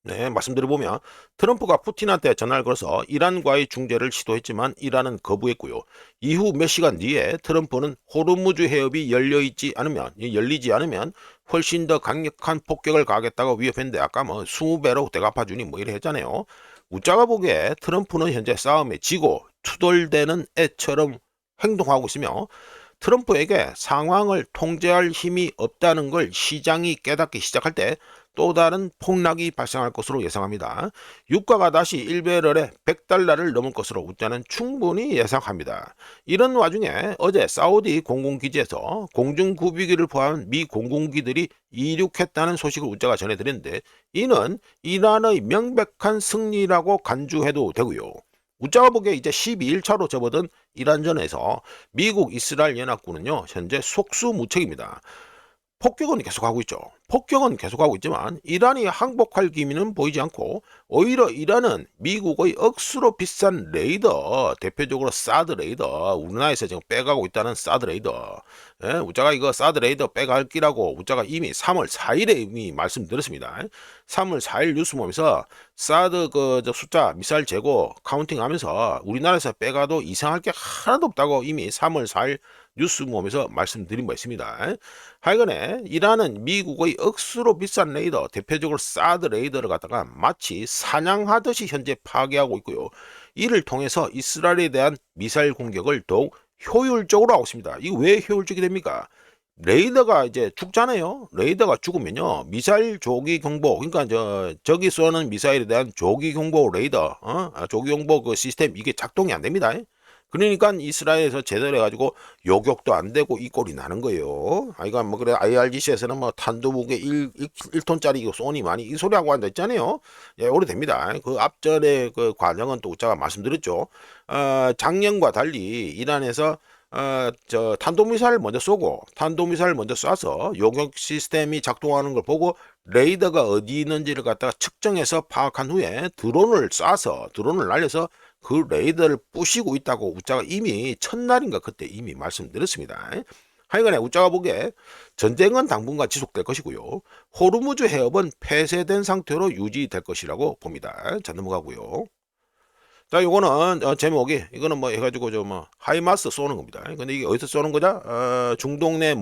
Speaker 1: 네, 말씀드려보면 트럼프가 푸틴한테 전화를 걸어서 이란과의 중재를 시도했지만 이란은 거부했고요. 이후 몇 시간 뒤에 트럼프는 호르무즈 해협이 열리지 않으면 훨씬 더 강력한 폭격을 가하겠다고 위협했는데 아까 뭐 20배로 대갚아주니 뭐 이래 했잖아요. 우짜가 보기에 트럼프는 현재 싸움에 지고 투덜대는 애처럼 행동하고 있으며 트럼프에게 상황을 통제할 힘이 없다는 걸 시장이 깨닫기 시작할 때 또 다른 폭락이 발생할 것으로 예상합니다. 유가가 다시 1배럴에 100달러를 넘을 것으로 우짜는 충분히 예상합니다. 이런 와중에 어제 사우디 공군기지에서 공중구비기를 포함한 미 공군기들이 이륙했다는 소식을 우짜가 전해드렸는데 이는 이란의 명백한 승리라고 간주해도 되고요. 우짜가 보기에 이제 12일차로 접어든 이란전에서 미국 이스라엘 연합군은요 현재 속수무책입니다. 폭격은 계속하고 있죠. 폭격은 계속하고 있지만 이란이 항복할 기미는 보이지 않고 오히려 이란은 미국의 억수로 비싼 레이더, 대표적으로 사드 레이더, 우리나라에서 지금 빼가고 있다는 사드 레이더, 예, 우짜가 이거 사드 레이더 빼갈 기라고 우짜가 이미 3월 4일에 이미 말씀드렸습니다. 3월 4일 뉴스 보면서 사드 저 숫자 미사일 재고 카운팅하면서 우리나라에서 빼가도 이상할 게 하나도 없다고 이미 3월 4일 뉴스 모험에서 말씀드린 바 있습니다. 하여간에 이란은 미국의 억수로 비싼 레이더, 대표적으로 사드 레이더를 갖다가 마치 사냥하듯이 현재 파괴하고 있고요. 이를 통해서 이스라엘에 대한 미사일 공격을 더욱 효율적으로 하고 있습니다. 이거 왜 효율적이 됩니까? 레이더가 이제 죽잖아요. 레이더가 죽으면요, 미사일 조기 경보, 그러니까 저기 쏘는 미사일에 대한 조기 경보 레이더, 조기 경보 그 시스템 이게 작동이 안 됩니다. 그러니까 이스라엘에서 제대로 해가지고 요격도 안 되고 이 꼴이 나는 거예요. 아이가 뭐 그래 IRGC에서는 뭐 탄도무게 1톤짜리 쏘니 많이 이 소리하고 앉아 있잖아요. 예, 오래됩니다. 그 앞전에 그 과정은 또 제가 말씀드렸죠. 작년과 달리 이란에서 저 탄도미사일 먼저 쏘고 탄도미사일 먼저 쏴서 요격 시스템이 작동하는 걸 보고 레이더가 어디 있는지를 갖다가 측정해서 파악한 후에 드론을 날려서 그 레이더를 부시고 있다고 우짜가 이미 첫날인가 그때 이미 말씀드렸습니다. 하여간에 우짜가 보기에 전쟁은 당분간 지속될 것이고요. 호르무즈 해협은 폐쇄된 상태로 유지될 것이라고 봅니다. 자, 넘어가고요. 자, 요거는 제목이 이거는 뭐 해가지고 뭐 하이마스 쏘는 겁니다. 근데 이게 어디서 쏘는 거냐? 중동 내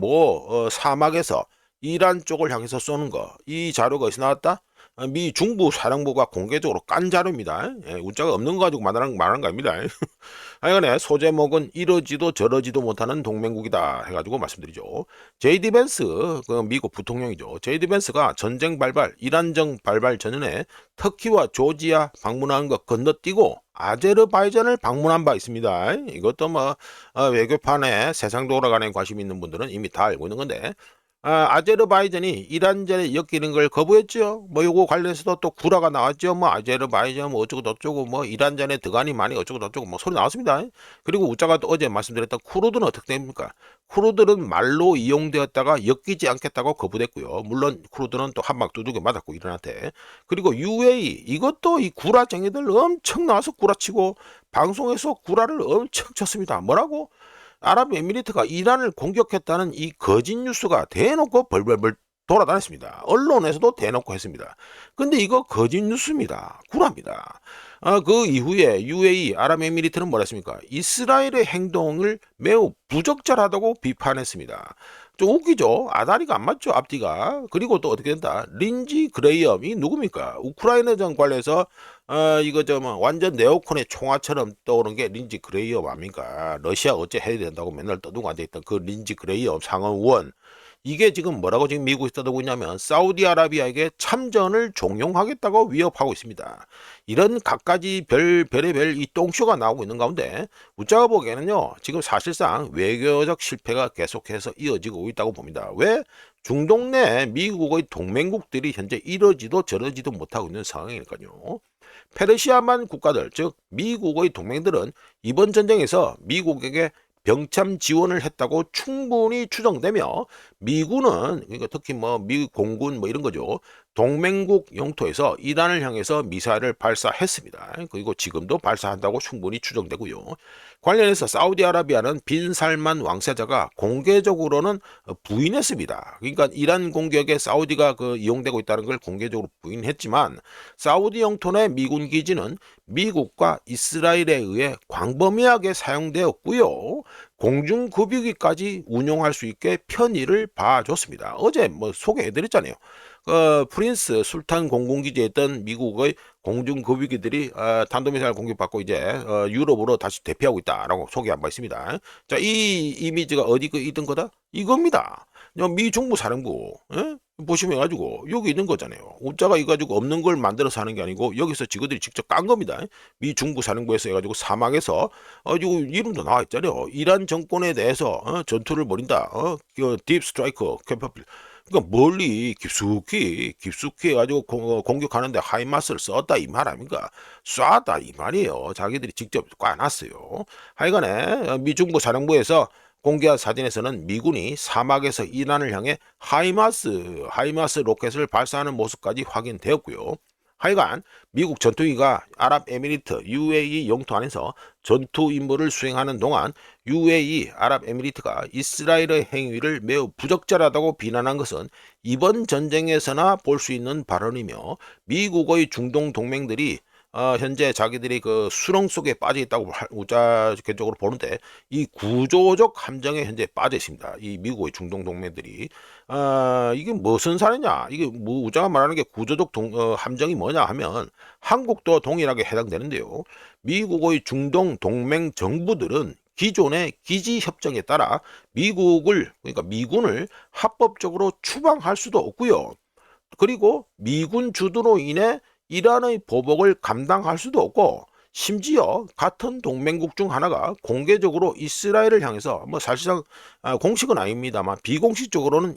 Speaker 1: 사막에서 이란 쪽을 향해서 쏘는 거. 이 자료가 어디서 나왔다? 미 중부 사령부가 공개적으로 깐 자료입니다. 예, 우짜가 없는 거 가지고 말하는 거 아닙니다. 하여간에 소제목은 이러지도 저러지도 못하는 동맹국이다 해가지고 말씀드리죠. 제이디 벤스, 그 미국 부통령이죠. 제이디 벤스가 전쟁 발발, 이란정 발발 전에 터키와 조지아 방문한 것 건너뛰고 아제르바이잔을 방문한 바 있습니다. 이것도 뭐 외교판에 세상 돌아가는 관심 있는 분들은 이미 다 알고 있는 건데, 아제르바이잔이 이란전에 엮이는 걸 거부했죠. 뭐 요거 관련해서도 또 구라가 나왔죠. 뭐 아제르바이잔 뭐 어쩌고 저쩌고 뭐 이란전에 드가니 많이 어쩌고 저쩌고 뭐 소리 나왔습니다. 그리고 우짜가 또 어제 말씀드렸던 쿠르드는 어떻게 됩니까? 쿠르드는 말로 이용되었다가 엮이지 않겠다고 거부됐고요. 물론 쿠르드는 또 한 방 두들겨 맞았고 이란한테. 그리고 UAE 이것도 이 구라쟁이들 엄청 나와서 구라치고 방송에서 구라를 엄청 쳤습니다. 뭐라고? 아랍에미리트가 이란을 공격했다는 이 거짓 뉴스가 대놓고 벌벌벌 돌아다녔습니다. 언론에서도 대놓고 했습니다. 근데 이거 거짓 뉴스입니다. 구라입니다. 그 이후에 UAE, 아랍에미리트는 뭐라 했습니까? 이스라엘의 행동을 매우 부적절하다고 비판했습니다. 좀 웃기죠? 아다리가 안 맞죠? 앞뒤가. 그리고 또 어떻게 된다? 린지 그레이엄이 누굽니까? 우크라이나전 관련해서 이거 뭐 완전 네오콘의 총알처럼 떠오르는 게 린지 그레이엄 아닙니까? 러시아 어째 해야 된다고 맨날 떠들고 앉아있던 그 린지 그레이엄 상원의원. 이게 지금 뭐라고 지금 미국이 떠들고 있냐면 사우디아라비아에게 참전을 종용하겠다고 위협하고 있습니다. 이런 갖가지 별의별 이 똥쇼가 나오고 있는 가운데 우짜가 보기에는요, 지금 사실상 외교적 실패가 계속해서 이어지고 있다고 봅니다. 왜? 중동 내 미국의 동맹국들이 현재 이러지도 저러지도 못하고 있는 상황이니까요. 페르시아만 국가들, 즉 미국의 동맹들은 이번 전쟁에서 미국에게 병참 지원을 했다고 충분히 추정되며 미군은, 그러니까 특히 뭐 미국 공군 뭐 이런 거죠, 동맹국 영토에서 이란을 향해서 미사일을 발사했습니다. 그리고 지금도 발사한다고 충분히 추정되고요. 관련해서 사우디아라비아는 빈 살만 왕세자가 공개적으로는 부인했습니다. 그러니까 이란 공격에 사우디가 이용되고 있다는 걸 공개적으로 부인했지만 사우디 영토 내 미군 기지는 미국과 이스라엘에 의해 광범위하게 사용되었고요. 공중급유기까지 운용할 수 있게 편의를 봐줬습니다. 어제 뭐 소개해드렸잖아요. 프린스 술탄 공군기지에 있던 미국의 공중급유기들이 탄도미사일 공격받고 이제 유럽으로 다시 대피하고 있다라고 소개한 바 있습니다. 자, 이 이미지가 어디 있던 거다? 이겁니다. 미 중부 사령부, 예? 보시면 해가지고 여기 있는 거잖아요. 우짜가 이거 가지고 없는 걸 만들어서 하는 게 아니고 여기서 지그들이 직접 깐 겁니다. 미 중부 사령부에서 해가지고 사막에서 이름도 나와 있잖아요. 이란 정권에 대해서 전투를 벌인다. 딥 스트라이커 캐퍼빌. 그러니까 멀리 깊숙이 해가지고 공격하는데 하이마스를 썼다 이 말 아닙니까? 쐈다 이 말이에요. 자기들이 직접 꽈놨어요. 하여간에 미중부 사령부에서 공개한 사진에서는 미군이 사막에서 이란을 향해 하이마스 로켓을 발사하는 모습까지 확인되었고요. 하여간 미국 전투기가 아랍에미리트 UAE 영토 안에서 전투 임무를 수행하는 동안 UAE 아랍에미리트가 이스라엘의 행위를 매우 부적절하다고 비난한 것은 이번 전쟁에서나 볼 수 있는 발언이며, 미국의 중동 동맹들이 현재 자기들이 그 수렁 속에 빠져 있다고 우자적으로 보는데, 이 구조적 함정에 현재 빠져 있습니다. 이 미국의 중동 동맹들이. 이게 무슨 사례냐? 이게 뭐 우자가 말하는 게 구조적 함정이 뭐냐 하면 한국도 동일하게 해당되는데요. 미국의 중동 동맹 정부들은 기존의 기지 협정에 따라 그러니까 미군을 합법적으로 추방할 수도 없고요. 그리고 미군 주도로 인해 이란의 보복을 감당할 수도 없고, 심지어 같은 동맹국 중 하나가 공개적으로 이스라엘을 향해서 뭐 사실상 공식은 아닙니다만 비공식적으로는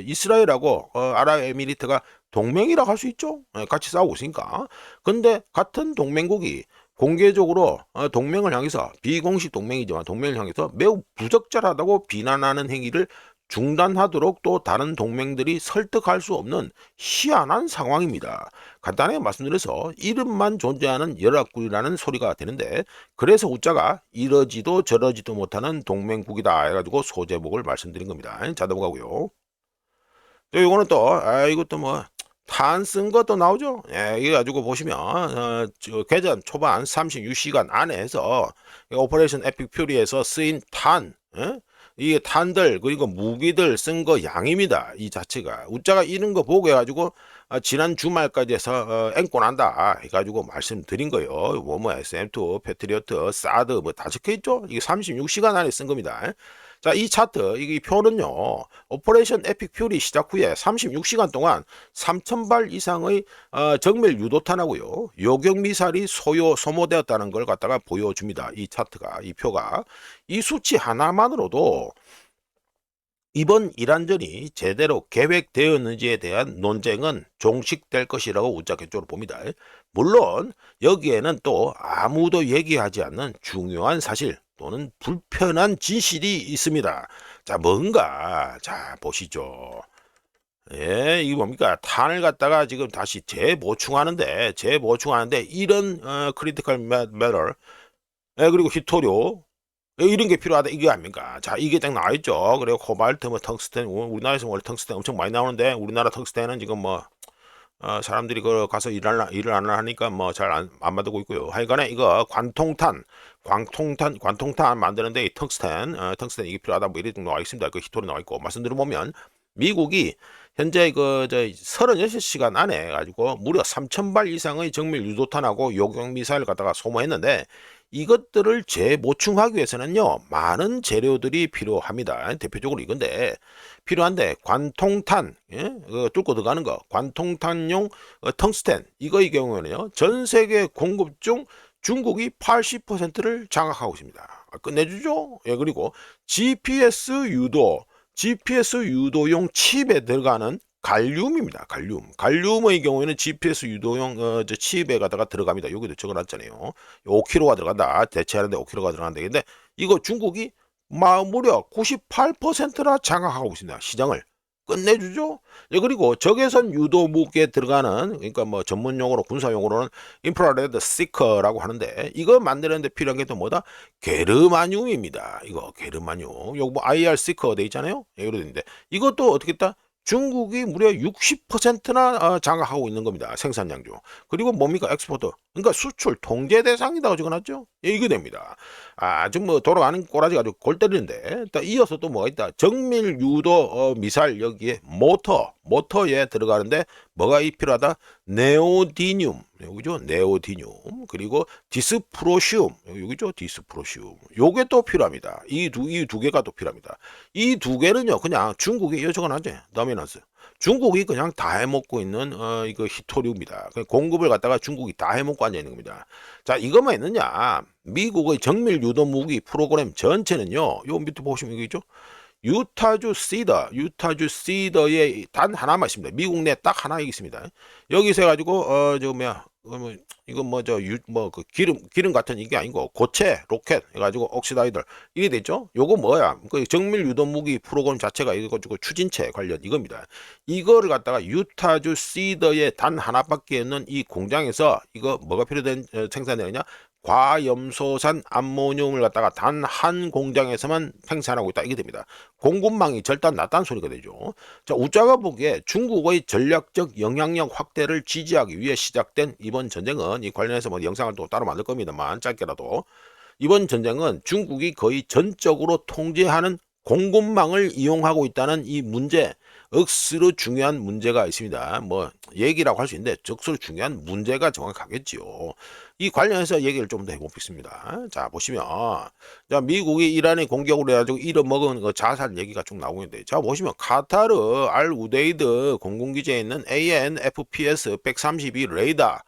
Speaker 1: 이스라엘하고 아랍에미리트가 동맹이라고 할 수 있죠. 같이 싸우고 있으니까. 근데 같은 동맹국이 공개적으로 동맹을 향해서, 비공식 동맹이지만 동맹을 향해서 매우 부적절하다고 비난하는 행위를 중단하도록 또 다른 동맹들이 설득할 수 없는 희한한 상황입니다. 간단하게 말씀드려서 이름만 존재하는 연합국이라는 소리가 되는데, 그래서 우자가 이러지도 저러지도 못하는 동맹국이다 해가지고 소제목을 말씀드린 겁니다. 자, 넘어가고요. 또 이거는 또 이것도 뭐 탄 쓴 것도 나오죠. 이거 가지고 보시면 개전 초반 36시간 안에서 오퍼레이션 에픽 퓨리에서 쓰인 탄, 이게 탄들 그리고 무기들 쓴 거 양입니다. 이 자체가 우자가 이런 거 보고 해가지고 지난 주말까지 해서 앵꼬 난다 해가지고 말씀드린 거예요. 뭐 SM2, 패트리어트, 사드 뭐 다 적혀있죠. 이게 36시간 안에 쓴 겁니다. 자, 이 차트, 이 표는요, 오퍼레이션 에픽 퓨리 시작 후에 36시간 동안 3,000발 이상의 정밀 유도탄하고요, 요격 미사일이 소모되었다는 걸 갖다가 보여줍니다. 이 차트가, 이 표가. 이 수치 하나만으로도 이번 이란전이 제대로 계획되었는지에 대한 논쟁은 종식될 것이라고 우자개쪽으로 봅니다. 물론 여기에는 또 아무도 얘기하지 않는 중요한 사실 또는 불편한 진실이 있습니다. 자, 뭔가 자 보시죠. 이게 뭡니까? 탄을 갖다가 지금 다시 재보충하는데 이런 크리티컬 매터, 그리고 히토류, 이런 게 필요하다 이게 아닙니까? 자, 이게 딱 나와있죠. 그리고 코발트, 뭐 텅스텐, 우리나라에서 원래 텅스텐 엄청 많이 나오는데, 우리나라 텅스텐은 지금 뭐 사람들이 그 가서 일을 안 하니까 뭐 잘 안 만들고 있고요. 하여간에 이거 관통탄 만드는데 이 텅스텐 이게 필요하다 뭐 이런 정도 나와 있습니다. 그 히토리 나와 있고, 말씀드려보면 미국이 현재 그 36시간 안에 가지고 무려 3,000발 이상의 정밀 유도탄하고 요격 미사일 갖다가 소모했는데, 이것들을 재보충하기 위해서는요 많은 재료들이 필요합니다. 대표적으로 이건데 필요한데, 관통탄, 뚫고 들어가는 거, 관통탄용 텅스텐, 이거의 경우에는요 전 세계 공급 중 중국이 80%를 장악하고 있습니다. 끝내주죠. 그리고 GPS 유도용 칩에 들어가는 갈륨입니다. 갈륨의 경우에는 GPS 유도용 칩에 가다가 들어갑니다. 여기도 적어놨잖아요. 5kg가 들어간다. 대체하는데 5kg가 들어간다. 근데 이거 중국이 무려 98%나 장악하고 있습니다. 시장을. 끝내주죠. 그리고 적외선 유도무기에 들어가는, 그러니까 뭐 전문용어로 군사용어로는 인프라레드 시커라고 하는데, 이거 만드는데 필요한 게 또 뭐다? 게르마늄입니다. 이거 게르마늄. 요거 뭐 IR 시커 돼 있잖아요. 이렇게 되는데 이것도 어떻게 했다? 중국이 무려 60%나 장악하고 있는 겁니다. 생산량죠. 그리고 뭡니까? 엑스포트. 그러니까 수출 통제 대상이라고 적어놨죠. 이게 됩니다. 좀 뭐 돌아가는 꼬라지 아주 골 때리는데, 이어서 또 뭐가 있다? 정밀 유도 미사일, 여기에 모터에 들어가는데 뭐가 필요하다? 네오디듐, 여기죠. 네오디듐. 그리고 디스프로시움, 여기죠. 디스프로시움. 요게 또 필요합니다. 이 두 개가 또 필요합니다. 이 두 개는요 그냥 중국이 적어놨죠. 더미넌스. 중국이 그냥 다 해먹고 있는 이거 히토류입니다. 공급을 갖다가 중국이 다 해먹고 앉아 있는 겁니다. 자, 이것만 있느냐? 미국의 정밀 유도 무기 프로그램 전체는요. 요 밑에 보시면 이거 있죠? 유타주 시더의 단 하나만 있습니다. 미국 내 딱 하나 있습니다. 여기서 해가지고 뭐 이거 뭐 저 뭐 그 기름 같은 이게 아니고 고체 로켓 해가지고 옥시다이들 이게 됐죠. 요거 뭐야? 그 정밀 유도 무기 프로그램 자체가 이거 가지고 추진체 관련 이겁니다. 이거를 갖다가 유타주 시더의 단 하나밖에 없는 이 공장에서 이거 뭐가 필요된 생산되느냐? 과염소산 암모늄을 갖다가 단 한 공장에서만 생산하고 있다 이게 됩니다. 공급망이 절단 났다는 소리가 되죠. 자, 우짜가 보기에 중국의 전략적 영향력 확대를 지지하기 위해 시작된 이번 전쟁은 이 관련해서 뭐 영상을 또 따로 만들 겁니다만 짧게라도 이번 전쟁은 중국이 거의 전적으로 통제하는 공급망을 이용하고 있다는 이 문제, 억수로 중요한 문제가 있습니다. 뭐 얘기라고 할 수 있는데 적수로 중요한 문제가 정확하겠지요. 이 관련해서 얘기를 좀 더 해보겠습니다. 자, 보시면 자, 미국이 이란의 공격으로 해가지고 잃어먹은 그 자살 얘기가 쭉 나오고 있는데, 자, 보시면 카타르 알 우데이드 공군기지에 있는 AN/FPS 132 레이더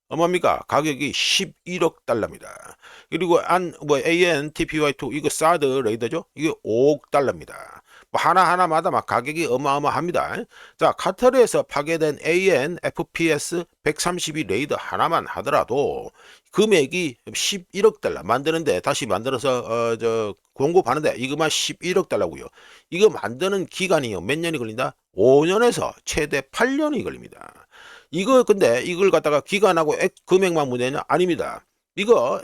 Speaker 1: 얼마입니까? 가격이 11억 달러입니다. 그리고 뭐 AN/TPY2 이거 사드 레이더죠? 이게 5억 달러입니다. 뭐 하나하나마다 막 가격이 어마어마합니다. 자, 카타르에서 파괴된 AN/FPS 132 레이더 하나만 하더라도 금액이 11억 달러 만드는데 다시 만들어서 공급하는데 이거만 11억 달러고요. 이거 만드는 기간이요. 몇 년이 걸린다? 5년에서 최대 8년이 걸립니다. 이거 근데 이걸 갖다가 기간하고 금액만 문제냐? 아닙니다. 이거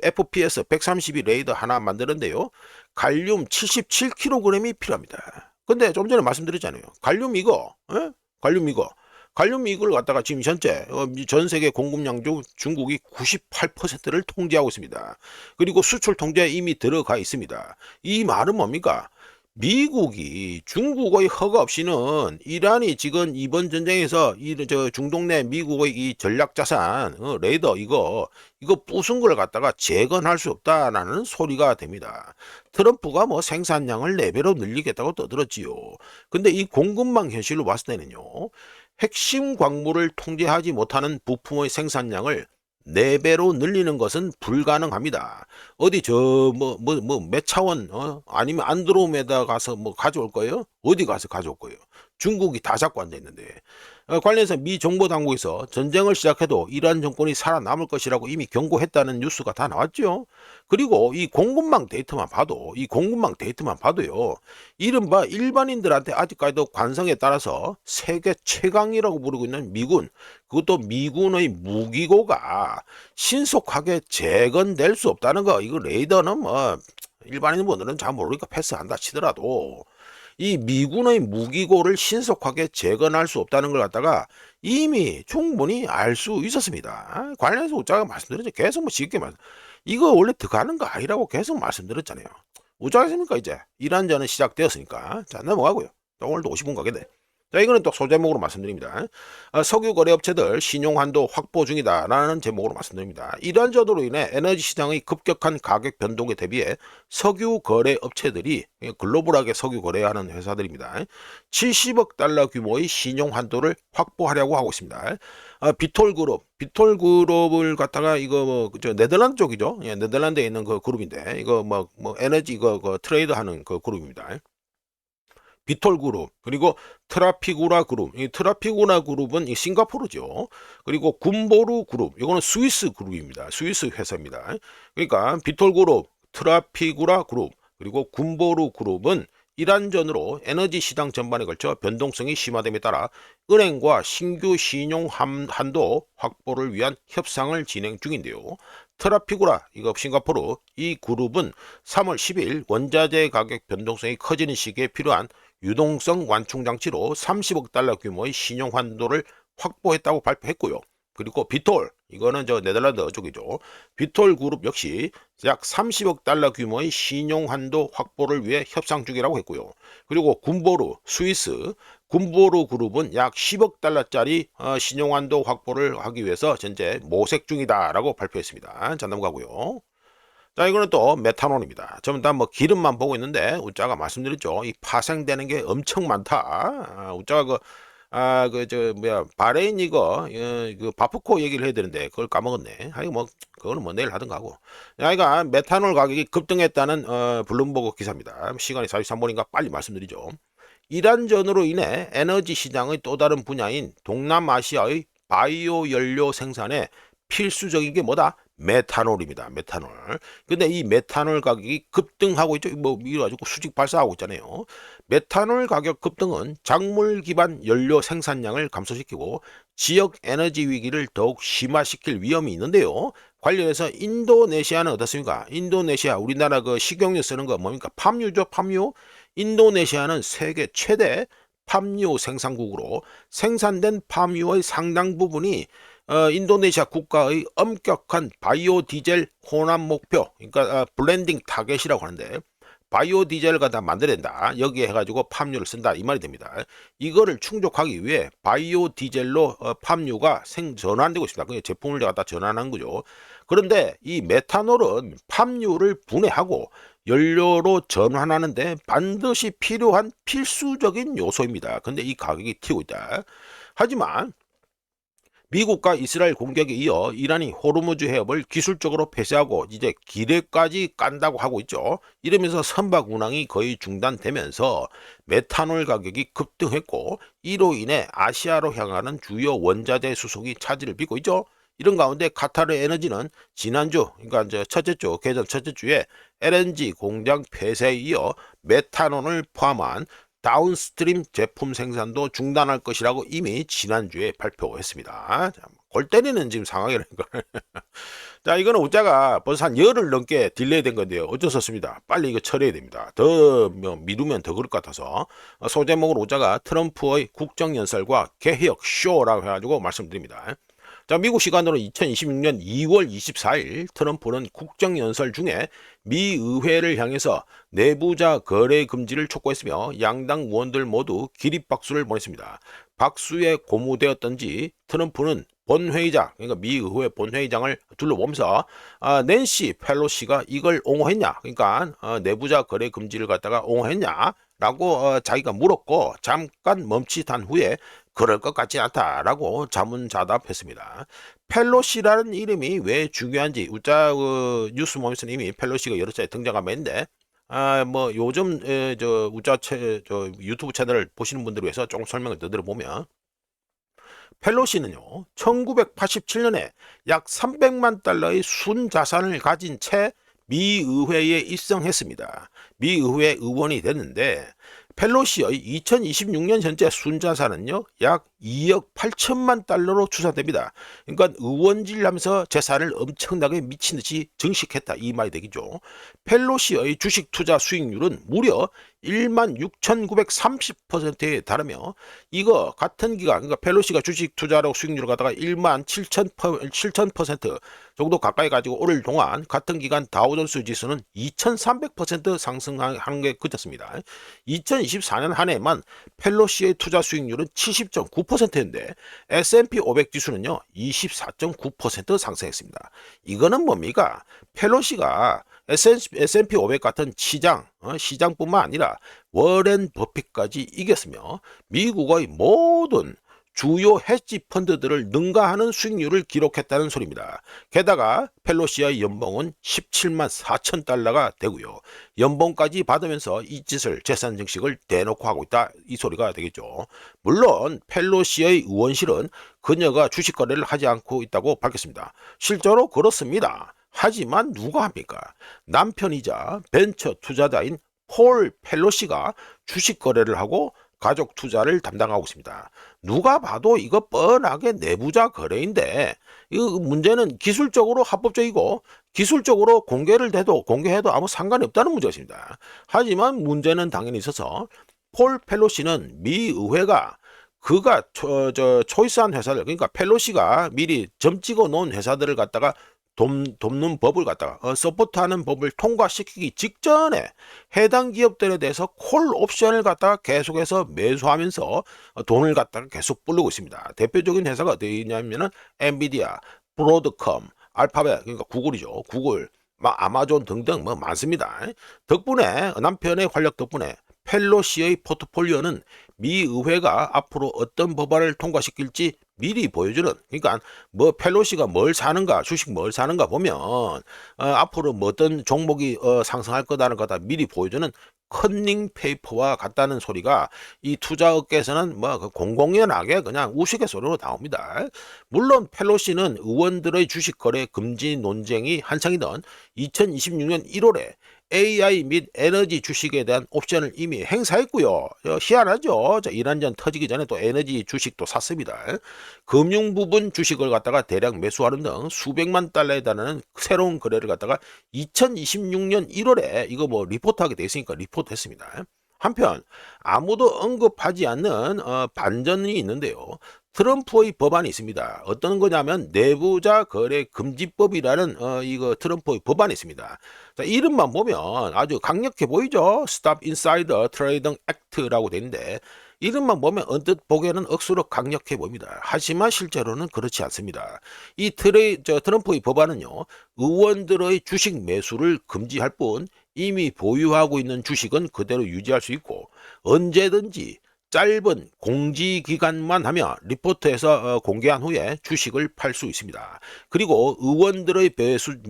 Speaker 1: FPS 132 레이더 하나 만드는데요. 갈륨 77kg이 필요합니다. 근데 좀 전에 말씀드렸잖아요. 갈륨 이거, 갈륨 이거. 갈륨 이걸 갖다가 지금 현재 전 세계 공급량 중 중국이 98%를 통제하고 있습니다. 그리고 수출 통제에 이미 들어가 있습니다. 이 말은 뭡니까? 미국이 중국의 허가 없이는 이란이 지금 이번 전쟁에서 중동 내 미국의 이 전략 자산 레이더 이거 부순 걸 갖다가 재건할 수 없다라는 소리가 됩니다. 트럼프가 뭐 생산량을 4배로 늘리겠다고 떠들었지요. 근데 이 공급망 현실로 봤을 때는요. 핵심 광물을 통제하지 못하는 부품의 생산량을 4배로 늘리는 것은 불가능합니다. 어디 몇 차원 아니면 안드로메다 가서 뭐 가져올 거예요? 어디 가서 가져올 거예요? 중국이 다 잡고 앉아 있는데 관련해서 미 정보 당국에서 전쟁을 시작해도 이란 정권이 살아남을 것이라고 이미 경고했다는 뉴스가 다 나왔죠. 그리고 이 공급망 데이터만 봐도요. 이른바 일반인들한테 아직까지도 관성에 따라서 세계 최강이라고 부르고 있는 미군, 그것도 미군의 무기고가 신속하게 재건될 수 없다는 거. 이거 레이더는 뭐 일반인분들은 잘 모르니까 패스한다 치더라도 이 미군의 무기고를 신속하게 재건할 수 없다는 걸 갖다가 이미 충분히 알 수 있었습니다. 관련해서 우짜가 말씀드렸죠. 계속 뭐 쉽게 말 이거 원래 들어가는 거 아니라고 계속 말씀드렸잖아요. 우짜겠습니까 이제 이란전은 시작되었으니까. 자, 넘어가고요. 오늘도 50분 가겠네. 자, 이거는 또 소제목으로 말씀드립니다. 석유 거래 업체들 신용 한도 확보 중이다라는 제목으로 말씀드립니다. 이러한 저도로 인해 에너지 시장의 급격한 가격 변동에 대비해 석유 거래 업체들이 글로벌하게 석유 거래하는 회사들입니다. 70억 달러 규모의 신용 한도를 확보하려고 하고 있습니다. 비톨그룹을 갖다가 이거 저 네덜란드 쪽이죠. 예, 네덜란드에 있는 그 그룹인데 이거 뭐 에너지 이거 트레이드 하는 그 그룹입니다. 비톨그룹 그리고 트라피구라 그룹. 이 트라피구라 그룹은 이 싱가포르죠. 그리고 군보루 그룹 이거는 스위스 그룹입니다. 스위스 회사입니다. 그러니까 비톨그룹, 트라피구라 그룹 그리고 군보루 그룹은 이란전으로 에너지 시장 전반에 걸쳐 변동성이 심화됨에 따라 은행과 신규 신용 한도 확보를 위한 협상을 진행 중인데요. 트라피구라 이거 싱가포르 이 그룹은 3월 10일 원자재 가격 변동성이 커지는 시기에 필요한 유동성 완충 장치로 30억 달러 규모의 신용 한도를 확보했다고 발표했고요. 그리고 비톨 이거는 저 네덜란드 쪽이죠. 비톨 그룹 역시 약 30억 달러 규모의 신용 한도 확보를 위해 협상 중이라고 했고요. 그리고 군보루 스위스 군보루 그룹은 약 10억 달러짜리 신용 한도 확보를 하기 위해서 현재 모색 중이다라고 발표했습니다. 자, 넘어가고요. 자, 이거는 또 메탄올입니다. 전부 다 뭐 기름만 보고 있는데 우짜가 말씀드렸죠. 이 파생되는 게 엄청 많다. 우짜가 바레인 이거 그 바프코 얘기를 해야 되는데 그걸 까먹었네. 아니 뭐 그거는 뭐 내일 하든가 하고. 아이가 메탄올 가격이 급등했다는 블룸버그 기사입니다. 시간이 43분인가 빨리 말씀드리죠. 이란전으로 인해 에너지 시장의 또 다른 분야인 동남아시아의 바이오 연료 생산에 필수적인 게 뭐다? 메탄올입니다. 메탄올. 근데 이 메탄올 가격이 급등하고 있죠. 뭐 이래 가지고 수직 발사하고 있잖아요. 메탄올 가격 급등은 작물 기반 연료 생산량을 감소시키고 지역 에너지 위기를 더욱 심화시킬 위험이 있는데요. 관련해서 인도네시아는 어떻습니까? 인도네시아 우리나라 그 식용유 쓰는 거 뭡니까? 팜유죠, 팜유. 인도네시아는 세계 최대 팜유 생산국으로 생산된 팜유의 상당 부분이 인도네시아 국가의 엄격한 바이오 디젤 혼합 목표, 그러니까 블렌딩 타겟이라고 하는데 바이오 디젤을 갖다 만들어낸다. 여기에 해가지고 팜유를 쓴다. 이 말이 됩니다. 이거를 충족하기 위해 바이오 디젤로 팜유가 전환되고 있습니다. 그 제품을 갖다 전환한 거죠. 그런데 이 메탄올은 팜유를 분해하고 연료로 전환하는데 반드시 필요한 필수적인 요소입니다. 근데 이 가격이 튀고 있다. 하지만 미국과 이스라엘 공격에 이어 이란이 호르무즈 해협을 기술적으로 폐쇄하고 이제 기뢰까지 깐다고 하고 있죠. 이러면서 선박 운항이 거의 중단되면서 메탄올 가격이 급등했고 이로 인해 아시아로 향하는 주요 원자재 수송이 차질을 빚고 있죠. 이런 가운데 카타르 에너지는 지난주, 그러니까 이제 첫째 주, 개전 첫째 주에 LNG 공장 폐쇄에 이어 메탄올을 포함한 다운스트림 제품 생산도 중단할 것이라고 이미 지난주에 발표했습니다. 자, 골 때리는 지금 상황이라니까. 자, 이거는 우자가 벌써 한 열흘 넘게 딜레이 된 건데요. 어쩔 수 없습니다. 빨리 이거 처리해야 됩니다. 더 미루면 더 그럴 것 같아서 소제목으로 우자가 트럼프의 국정연설과 개혁 쇼라고 해가지고 말씀드립니다. 자, 미국 시간으로 2026년 2월 24일 트럼프는 국정연설 중에 미 의회를 향해서 내부자 거래 금지를 촉구했으며 양당 의원들 모두 기립박수를 보냈습니다. 박수에 고무되었던지 트럼프는 본회의장, 그러니까 미 의회 본회의장을 둘러보면서 낸시 펠로시가 이걸 옹호했냐, 그러니까 내부자 거래 금지를 갖다가 옹호했냐 라고 자기가 물었고 잠깐 멈칫한 후에 그럴 것 같지 않다라고 자문자답했습니다. 펠로시라는 이름이 왜 중요한지 우짜 뉴스 모임에서는 이미 펠로시가 여러 차례 등장한 바 있는데 뭐 요즘 저 우짜 저 유튜브 채널을 보시는 분들을 위해서 조금 설명을 더 들어보면 펠로시는요 1987년에 약 300만 달러의 순자산을 가진 채 미 의회에 입성했습니다. 미 의회 의원이 됐는데 펠로시의 2026년 현재 순자산은요 약 2억 8천만 달러로 추산됩니다. 그러니까 의원질 하면서 재산을 엄청나게 미친 듯이 증식했다 이 말이 되겠죠. 펠로시의 주식 투자 수익률은 무려 16,930%에 달하며 이거 같은 기간 그러니까 펠로시가 주식 투자로 수익률을 갖다가 17,000% 정도 가까이 가지고 오를 동안 같은 기간 다우존스 지수는 2,300% 상승하는 게 그쳤습니다. 2024년 한 해만 펠로시의 투자 수익률은 70.9%인데 S&P 500 지수는요 24.9% 상승했습니다. 이거는 뭡니까? 펠로시가 S&P 500 같은 시장뿐만 아니라 워렌 버핏까지 이겼으며 미국의 모든 주요 헤지 펀드들을 능가하는 수익률을 기록했다는 소리입니다. 게다가 펠로시의 연봉은 17만 4천 달러가 되고요. 연봉까지 받으면서 이 짓을 재산 증식을 대놓고 하고 있다. 이 소리가 되겠죠. 물론 펠로시의 의원실은 그녀가 주식 거래를 하지 않고 있다고 밝혔습니다. 실제로 그렇습니다. 하지만 누가 합니까? 남편이자 벤처 투자자인 폴 펠로시가 주식 거래를 하고 가족 투자를 담당하고 있습니다. 누가 봐도 이거 뻔하게 내부자 거래인데 이 문제는 기술적으로 합법적이고 기술적으로 공개해도 아무 상관이 없다는 문제가 있습니다. 하지만 문제는 당연히 있어서 폴 펠로시는 미 의회가 그가 초이스한 회사들 그러니까 펠로시가 미리 점 찍어 놓은 회사들을 갖다가 돕는 법을 갖다가 서포트하는 법을 통과시키기 직전에 해당 기업들에 대해서 콜 옵션을 갖다가 계속해서 매수하면서 돈을 갖다가 계속 불르고 있습니다. 대표적인 회사가 어디 있냐면은 엔비디아, 브로드컴, 알파벳 그러니까 구글이죠. 구글, 막 아마존 등등 뭐 많습니다. 덕분에 남편의 활약 덕분에 펠로시의 포트폴리오는 미 의회가 앞으로 어떤 법안을 통과시킬지 미리 보여주는, 그러니까 뭐 펠로시가 뭘 사는가, 주식 뭘 사는가 보면 앞으로 뭐 어떤 종목이 상승할 거다는 거다 미리 보여주는 컨닝 페이퍼와 같다는 소리가 이 투자업계에서는 뭐 공공연하게 그냥 우스갯소리로 나옵니다. 물론 펠로시는 의원들의 주식 거래 금지 논쟁이 한창이던 2026년 1월에 AI 및 에너지 주식에 대한 옵션을 이미 행사했고요. 희한하죠. 이란전 터지기 전에 또 에너지 주식도 샀습니다. 금융 부분 주식을 갖다가 대량 매수하는 등 수백만 달러에 달하는 새로운 거래를 갖다가 2026년 1월에 이거 뭐 리포트하게 돼 있으니까 리포트했습니다. 한편 아무도 언급하지 않는 반전이 있는데요. 트럼프의 법안이 있습니다. 어떤 거냐면 내부자 거래 금지법이라는 이거 트럼프의 법안이 있습니다. 자, 이름만 보면 아주 강력해 보이죠. Stop Insider Trading Act라고 되는데 이름만 보면 언뜻 보기에는 억수로 강력해 보입니다. 하지만 실제로는 그렇지 않습니다. 이 트럼프의 법안은요, 의원들의 주식 매수를 금지할 뿐 이미 보유하고 있는 주식은 그대로 유지할 수 있고 언제든지 짧은 공지 기간만 하며 리포트에서 공개한 후에 주식을 팔 수 있습니다. 그리고 의원들의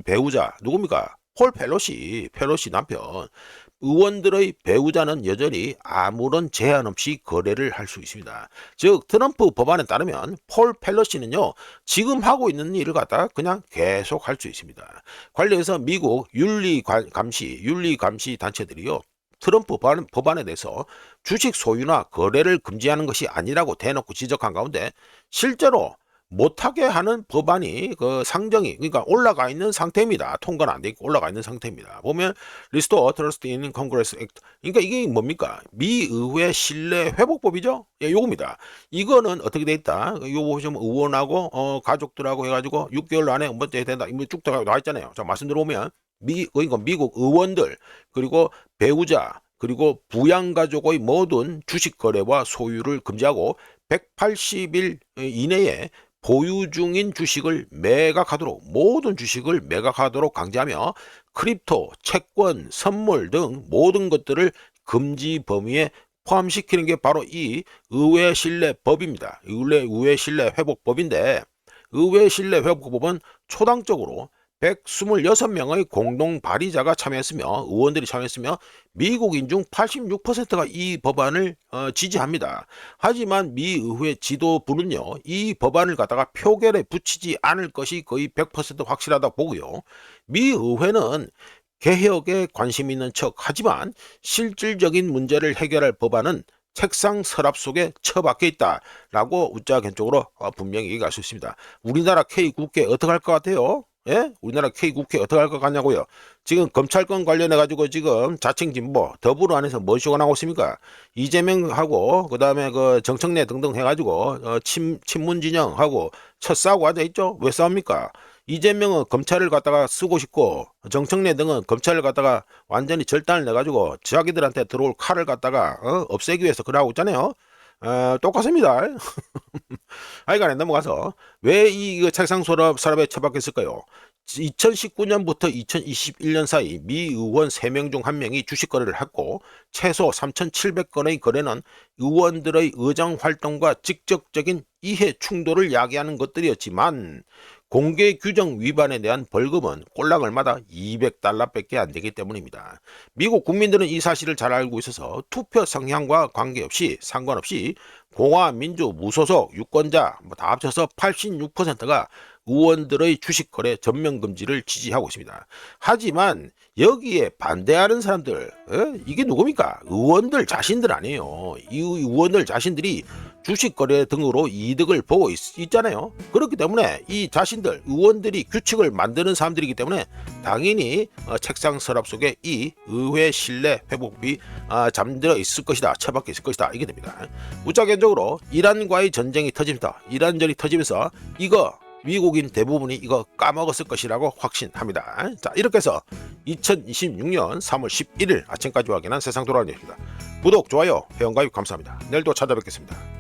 Speaker 1: 배우자 누굽니까? 폴 펠로시 남편. 의원들의 배우자는 여전히 아무런 제한 없이 거래를 할 수 있습니다. 즉 트럼프 법안에 따르면 폴 펠로시는요 지금 하고 있는 일을 갖다가 그냥 계속 할 수 있습니다. 관련해서 미국 윤리감시 단체들이요 트럼프 법안에 대해서 주식 소유나 거래를 금지하는 것이 아니라고 대놓고 지적한 가운데 실제로 못하게 하는 법안이 상정이 그러니까 올라가 있는 상태입니다. 통과는 안 돼 있고 올라가 있는 상태입니다. 보면 Restore Trust in Congress Act 그러니까 이게 뭡니까? 미의회 신뢰 회복법이죠. 예, 요겁니다. 이거는 어떻게 돼 있다? 요거 보시면 의원하고 가족들하고 해가지고 6개월 안에 먼저 해야 된다. 이거 쭉 나와 있잖아요. 자 말씀 들어보면 그러니까 미국 의원들 그리고 배우자 그리고 부양가족의 모든 주식 거래와 소유를 금지하고 180일 이내에 보유 중인 주식을 매각하도록 모든 주식을 매각하도록 강제하며 크립토, 채권, 선물 등 모든 것들을 금지 범위에 포함시키는 게 바로 이 의회 신뢰법입니다. 의회 신뢰 회복법인데 의회 신뢰 회복법은 초당적으로 126명의 공동 발의자가 참여했으며 의원들이 참여했으며 미국인 중 86%가 이 법안을 지지합니다. 하지만 미 의회 지도부는요 이 법안을 갖다가 표결에 붙이지 않을 것이 거의 100% 확실하다고 보고요. 미 의회는 개혁에 관심 있는 척 하지만 실질적인 문제를 해결할 법안은 책상 서랍 속에 처박혀 있다라고 웃자견적으로 분명히 얘기할 수 있습니다. 우리나라 K 국회 어떻게 할 것 같아요? 예? 우리나라 K국회 어떻게 할 것 같냐고요. 지금 검찰권 관련해 가지고 지금 자칭 진보 더불어 안에서 뭐 시원하고 있습니까? 이재명하고 그다음에 그 정청래 등등 해가지고 친문 진영하고 첫 싸우고 앉아 있죠. 왜 싸웁니까? 이재명은 검찰을 갖다가 쓰고 싶고 정청래 등은 검찰을 갖다가 완전히 절단을 내가지고 자기들한테 들어올 칼을 갖다가 없애기 위해서 그러고 있잖아요. 똑같습니다. 하여간에 넘어가서 왜 이 책상 서랍에 처박혔을까요? 2019년부터 2021년 사이 미 의원 3명 중 1명이 주식 거래를 했고 최소 3,700건의 거래는 의원들의 의정 활동과 직접적인 이해 충돌을 야기하는 것들이었지만 공개 규정 위반에 대한 벌금은 꼴랑을마다 200달러밖에 안 되기 때문입니다. 미국 국민들은 이 사실을 잘 알고 있어서 투표 성향과 상관없이 공화, 민주, 무소속, 유권자 다 합쳐서 86%가 의원들의 주식 거래 전면 금지를 지지하고 있습니다. 하지만 여기에 반대하는 사람들 이게 누굽니까? 의원들 자신들 아니에요. 이 의원들 자신들이 주식 거래 등으로 이득을 보고 있잖아요. 그렇기 때문에 이 자신들 의원들이 규칙을 만드는 사람들이기 때문에 당연히 책상 서랍 속에 이 의회 신뢰 회복비 잠들어 있을 것이다. 처박혀 있을 것이다. 이게 됩니다. 우짜견적으로 이란과의 전쟁이 터집니다. 이란전이 터지면서 이거 미국인 대부분이 이거 까먹었을 것이라고 확신합니다. 자, 이렇게 해서 2026년 3월 11일 아침까지 확인한 세상 돌아가는 일입니다. 구독, 좋아요, 회원가입 감사합니다. 내일도 찾아뵙겠습니다.